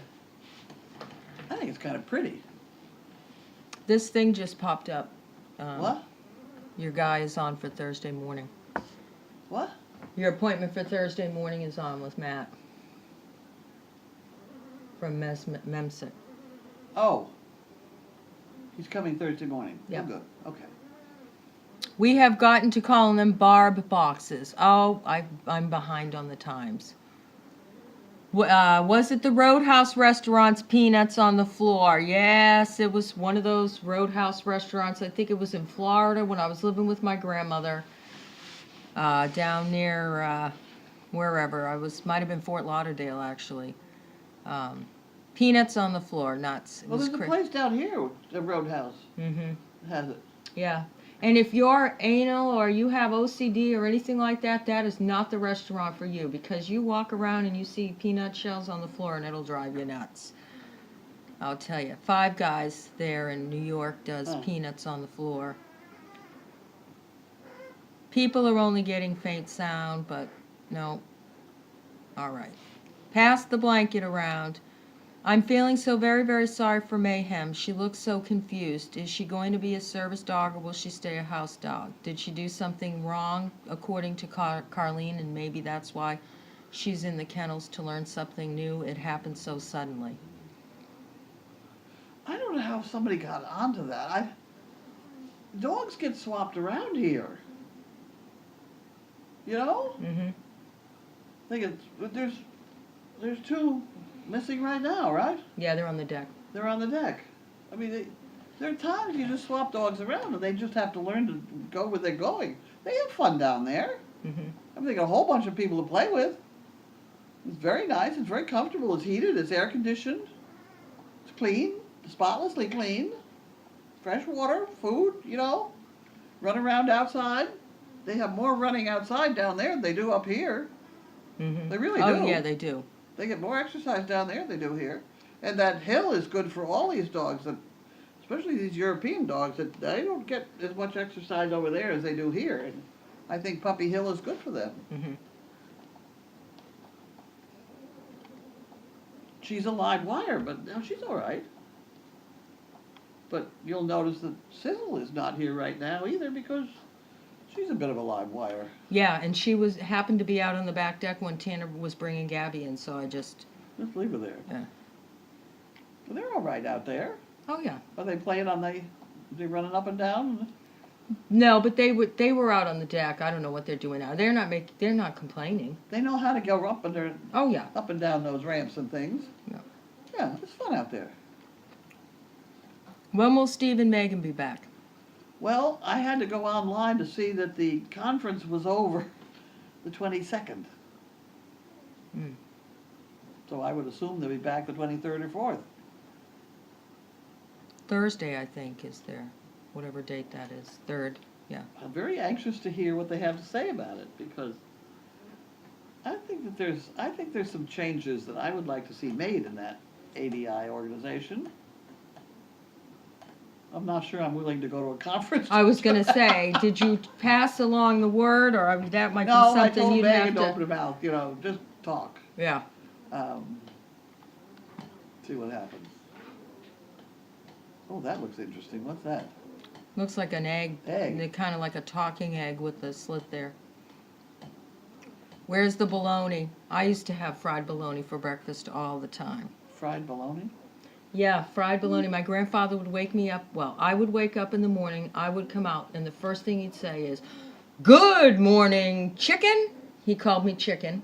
I think it's kind of pretty. This thing just popped up. What? Your guy is on for Thursday morning. What? Your appointment for Thursday morning is on with Matt. From MEMSIC. Oh. He's coming Thursday morning. Yeah. Oh, good. Okay. We have gotten to calling them barb boxes. Oh, I'm behind on the times. Was it the Roadhouse restaurant's peanuts on the floor? Yes, it was one of those Roadhouse restaurants. I think it was in Florida when I was living with my grandmother. Down near wherever. Might have been Fort Lauderdale, actually. Peanuts on the floor, nuts. Well, there's a place down here, the Roadhouse. Mm-hmm. Has it. Yeah. And if you're anal or you have OCD or anything like that, that is not the restaurant for you because you walk around and you see peanut shells on the floor and it'll drive you nuts. I'll tell you. Five Guys there in New York does peanuts on the floor. People are only getting faint sound, but no. All right. Pass the blanket around. I'm feeling so very, very sorry for Mayhem. She looks so confused. Is she going to be a service dog or will she stay a house dog? Did she do something wrong, according to Carlene, and maybe that's why she's in the kennels to learn something new? It happened so suddenly. I don't know how somebody got onto that. Dogs get swapped around here. You know? Mm-hmm. I think there's two missing right now, right? Yeah, they're on the deck. They're on the deck. I mean, there are times you just swap dogs around and they just have to learn to go where they're going. They have fun down there. Mm-hmm. I mean, they got a whole bunch of people to play with. It's very nice. It's very comfortable. It's heated. It's air conditioned. It's clean. Spotlessly clean. Fresh water, food, you know. Run around outside. They have more running outside down there than they do up here. Mm-hmm. They really do. Oh, yeah, they do. They get more exercise down there than they do here. And that hill is good for all these dogs, especially these European dogs, that they don't get as much exercise over there as they do here. And I think Puppy Hill is good for them. Mm-hmm. she's a live wire, but no, she's all right. But you'll notice that Sizzle is not here right now either because she's a bit of a live wire. Yeah, and she happened to be out on the back deck when Tanner was bringing Gabby in, so I just... Just leave her there. Yeah. Well, they're all right out there. Oh, yeah. Are they playing on they running up and down? No, but they were out on the deck. I don't know what they're doing now. They're not complaining. They know how to go up Oh, yeah. up and down those ramps and things. Yeah. Yeah, it's fun out there. When will Steve and Megan be back? Well, I had to go online to see that the conference was over the 22nd. Mm. So I would assume they'll be back the 23rd or 4th. Thursday, I think, is their, whatever date that is. 3rd, yeah. I'm very anxious to hear what they have to say about it because I think there's some changes that I would like to see made in that ADI organization. I'm not sure I'm willing to go to a conference. I was going to say, did you pass along the word, or that might be No, I something told you'd Megan have to open to... her mouth, just talk. Yeah. See what happens. Oh, that looks interesting. What's that? Looks like an egg. Egg. Kind of like a talking egg with a slit there. Where's the bologna? I used to have fried bologna for breakfast all the time. Fried bologna? Yeah, fried bologna. My grandfather would wake me up. Well, I would wake up in the morning. I would come out, and the first thing he'd say is, "Good morning, chicken." He called me chicken.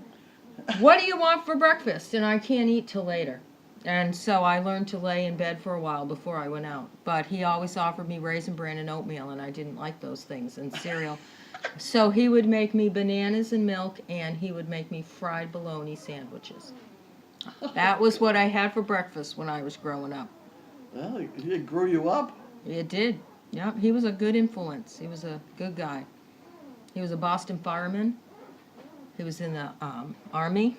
"What do you want for breakfast?" And I can't eat till later. And so I learned to lay in bed for a while before I went out. But he always offered me raisin bran and oatmeal, and I didn't like those things, and cereal. So he would make me bananas and milk, and he would make me fried bologna sandwiches. That was what I had for breakfast when I was growing up. Well, it grew you up. It did. Yep, he was a good influence. He was a good guy. He was a Boston fireman. He was in the Army.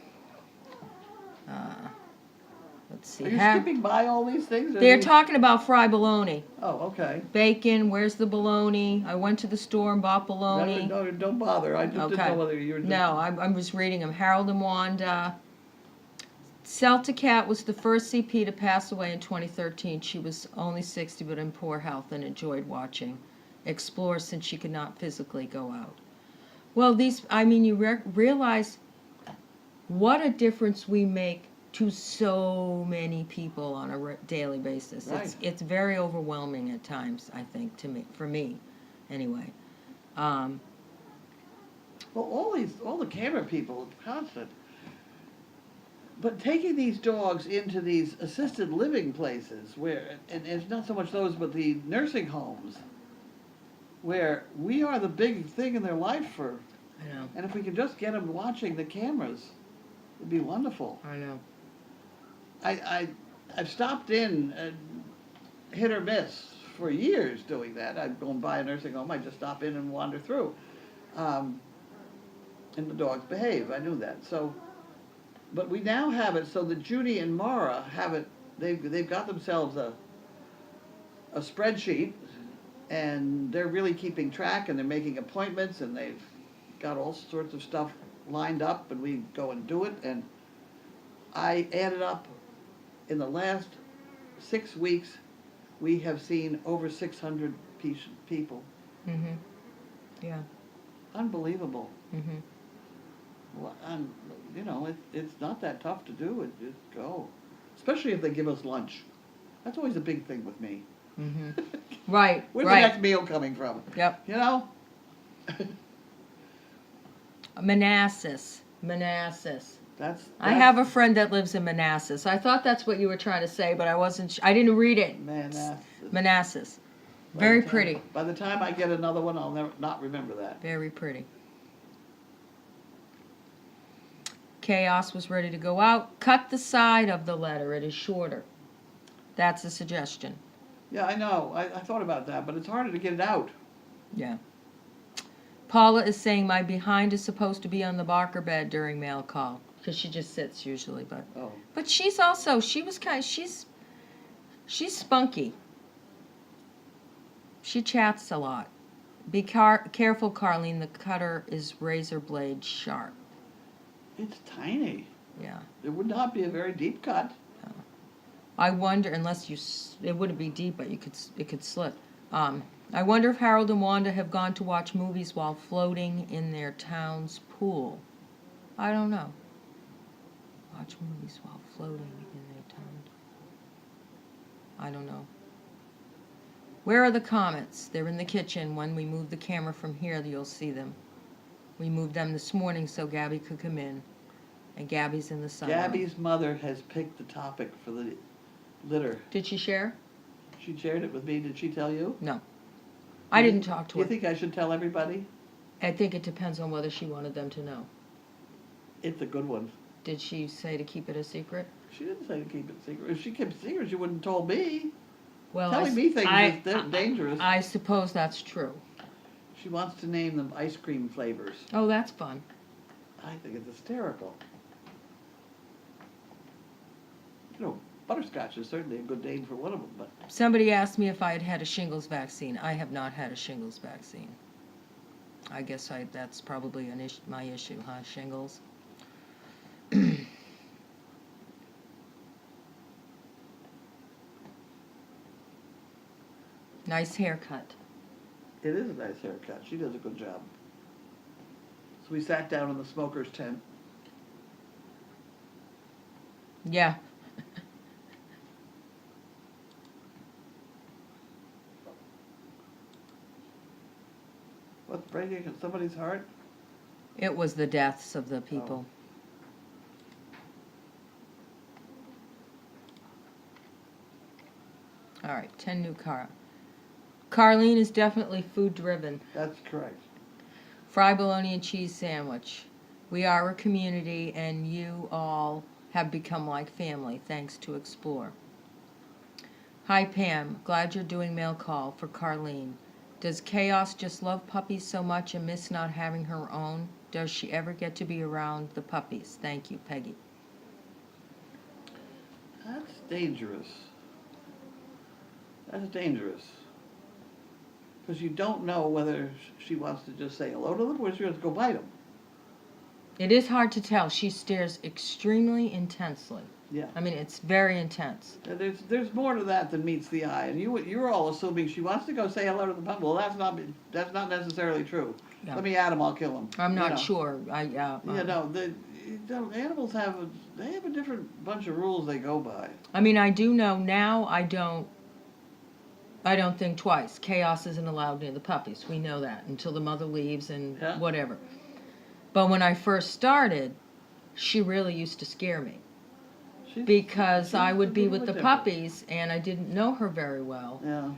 Let's see. Are you skipping by all these things? They're talking about fried bologna. Oh, okay. Bacon, where's the bologna? I went to the store and bought bologna. No, don't bother. I just didn't know whether you were just... No, I was reading them. Harold and Wanda. Celtic Cat was the first CP to pass away in 2013. She was only 60 but in poor health and enjoyed watching Explore since she could not physically go out. Well, you realize what a difference we make to so many people on a daily basis. Right. It's very overwhelming at times, I think, for me, anyway. Well, all the camera people, constant. But taking these dogs into these assisted living places where, and it's not so much those, but the nursing homes, where we are the big thing in their life for. I know. And if we could just get them watching the cameras, it'd be wonderful. I know. I've stopped in, hit or miss, for years doing that. I'd go by a nursing home, I'd just stop in and wander through. And the dogs behave, I knew that. So, but we now have it so that Judy and Mara have it, they've got themselves a spreadsheet, and they're really keeping track, and they're making appointments, and they've got all sorts of stuff lined up, and we go and do it. And I added up, in the last 6 weeks, we have seen over 600 people. Mhm. Yeah. Unbelievable. Mhm. Well, and, it's not that tough to do. Just go, especially if they give us lunch. That's always a big thing with me. Mhm. Right. Where's right. the next meal coming from? Yep. Manassas. That's I have a friend that lives in Manassas. I thought that's what you were trying to say, but I wasn't. I didn't read it. Manassas. Very pretty. By the time I get another one, I'll not remember that. Very pretty. Chaos was ready to go out. Cut the side of the letter. It is shorter. That's a suggestion. Yeah, I know. I thought about that, but it's harder to get it out. Yeah. Paula is saying my behind is supposed to be on the Barker bed during mail call. Because she just sits usually, but... Oh. But she's also, she's spunky. She chats a lot. Be careful, Carlene. The cutter is razor blade sharp. It's tiny. Yeah. It would not be a very deep cut. I wonder, unless it wouldn't be deep, but it could slip. I wonder if Harold and Wanda have gone to watch movies while floating in their town's pool. I don't know. Watch movies while floating in their town. I don't know. Where are the comets? They're in the kitchen. When we move the camera from here, you'll see them. We moved them this morning so Gabby could come in. And Gabby's in the sun. Gabby's mother has picked the topic for the litter. Did she share? She shared it with me. Did she tell you? No. I didn't talk to Do you her. think I should tell everybody? I think it depends on whether she wanted them to know. It's a good one. Did she say to keep it a secret? She didn't say to keep it secret. If she kept it secret, she wouldn't have told me. Well, Telling me things is dangerous. I suppose that's true. She wants to name them ice cream flavors. Oh, that's fun. I think it's hysterical. You know, butterscotch is certainly a good name for one of them, but Somebody asked me if I had had a shingles vaccine. I have not had a shingles vaccine. I guess that's probably my issue, huh? Shingles. Nice haircut. it is a nice haircut. She does a good job. So we sat down in the smoker's tent. Yeah. What's breaking in somebody's heart? It was the deaths of the people. All right, 10 new car. Carlene is definitely food driven. That's correct. Fry bologna and cheese sandwich. We are a community and you all have become like family thanks to Explore. Hi Pam, glad you're doing mail call for Carlene. Does Chaos just love puppies so much and miss not having her own? Does she ever get to be around the puppies? Thank you, Peggy. That's dangerous. That's dangerous. Because you don't know whether she wants to just say hello to them or she wants to go bite them. It is hard to tell. She stares extremely intensely. Yeah. I mean, it's very intense. There's more to that than meets the eye, and you're all assuming she wants to go say hello to the puppy. Well, that's not necessarily true. Yeah. Let me at him, I'll kill him. I'm not You know. sure. Animals have a different bunch of rules they go by. I mean, I do know now. I don't think twice. Chaos isn't allowed near the puppies. We know that until the mother leaves and Yeah. whatever. But when I first started, she really used to scare me. Because I would be with the puppies and I didn't know her very well, Yeah.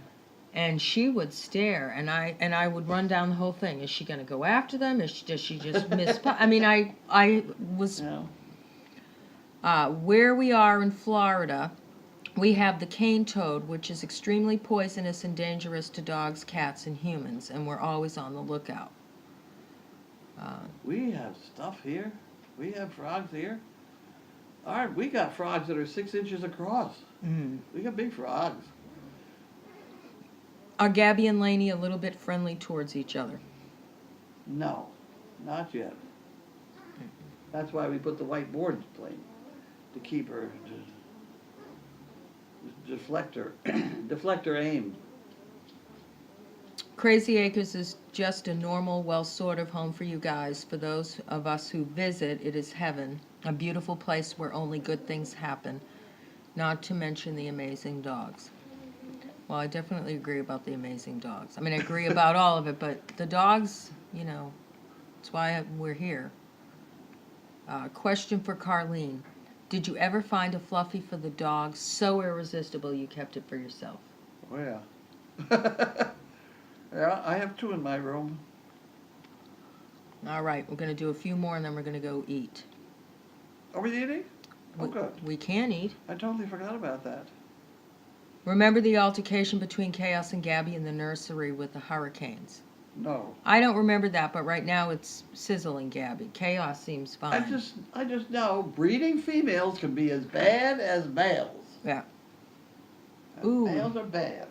and she would stare, and I would run down the whole thing. Is she going to go after them? Does she just miss? I mean, I was where we are in Florida. We have the cane toad, which is extremely poisonous and dangerous to dogs, cats, and humans, and we're always on the lookout. We have stuff here. We have frogs here. We got frogs that are 6 inches across. Mm. We got big frogs. Are Gabby and Lainey a little bit friendly towards each other? No, not yet. That's why we put the white board plate to keep her, to deflect her aim. Crazy Acres is just a normal, well sort of home for you guys. For those of us who visit, it is heaven. A beautiful place where only good things happen. Not to mention the amazing dogs. Well, I definitely agree about the amazing dogs. I mean, I agree about all of it, but the dogs, that's why we're here. Question for Carlene. Did you ever find a fluffy for the dog so irresistible you kept it for yourself? Oh, yeah. Yeah, I have 2 in my room. All right, we're going to do a few more and then we're going to go eat. Are we eating? Oh, good. We can eat. I totally forgot about that. Remember the altercation between Chaos and Gabby in the nursery with the hurricanes? No. I don't remember that, but right now it's sizzling Gabby. Chaos seems fine. I just know breeding females can be as bad as males. Yeah. And Ooh. males are bad.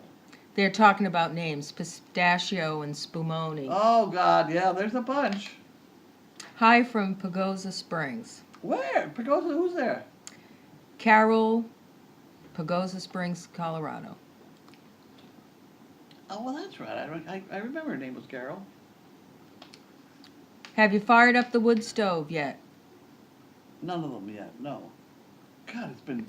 They're talking about names, Pistachio and Spumoni. Oh, God, yeah, there's a bunch. Hi from Pagosa Springs. Where? Pagosa, who's there? Carol Pagosa Springs, Colorado. Oh, well, that's right. I remember her name was Carol. Have you fired up the wood stove yet? None of them yet, no. God, it's been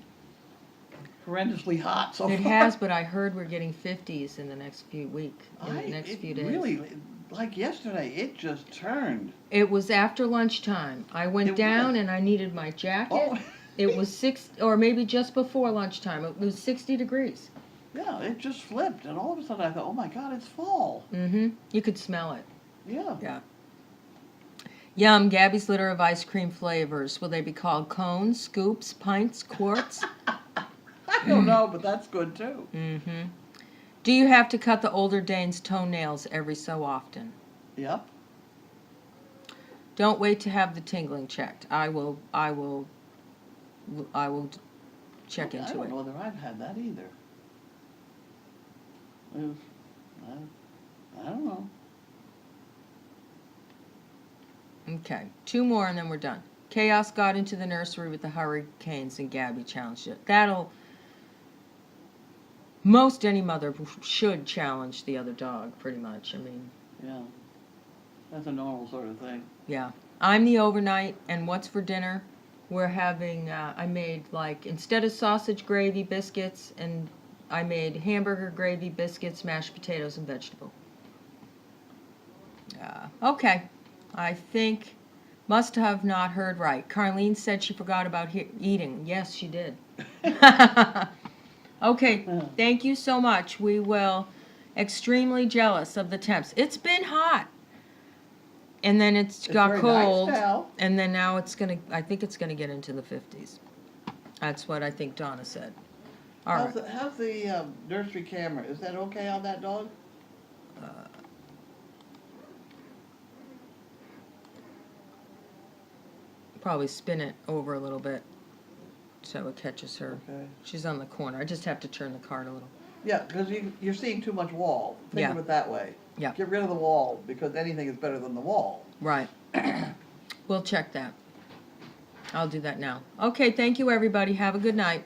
horrendously hot so It far. has, but I heard we're getting 50s in the next few few days. Really, like yesterday, it just turned. It was after lunchtime. I went It down was. and I needed my jacket. Oh, It was 6, or maybe just before lunchtime. It was 60 degrees. yeah, it just flipped, and all of a sudden I thought, oh my God, it's fall. Mm-hmm. You could smell it. Yeah. Yeah. Yum, Gabby's litter of ice cream flavors. Will they be called cones, scoops, pints, quarts? I don't know, but that's good too. Mm-hmm. Do you have to cut the older Dane's toenails every so often? Yep. Don't wait to have the tingling checked. I will check I into don't it. know whether I've had that either. I don't know. Okay, 2 more and then we're done. Chaos got into the nursery with the hurricanes and Gabby challenged it. Most any mother should challenge the other dog, pretty much. I mean, Yeah. That's a normal sort of thing. yeah. I'm the overnight, and what's for dinner? We're having, I made, like, instead of sausage gravy biscuits, and I made hamburger gravy biscuits, mashed potatoes, and vegetable. Okay. I think, must have not heard right. Carlene said she forgot about eating. Yes, she did. Okay, thank you so much. We will, extremely jealous of the temps. It's been hot. And then it's got very cold. nice now. And then now I think it's gonna get into the 50s. That's what I think Donna said. All right. How's the nursery camera? Is that okay on that dog? Probably spin it over a little bit so it catches her. Okay. She's on the corner. I just have to turn the card a little. Yeah, because you're seeing too much wall. Think Yeah. of it that way. Yeah. Get rid of the wall, because anything is better than the wall. Right. We'll check that. I'll do that now. Okay, thank you everybody. Have a good night.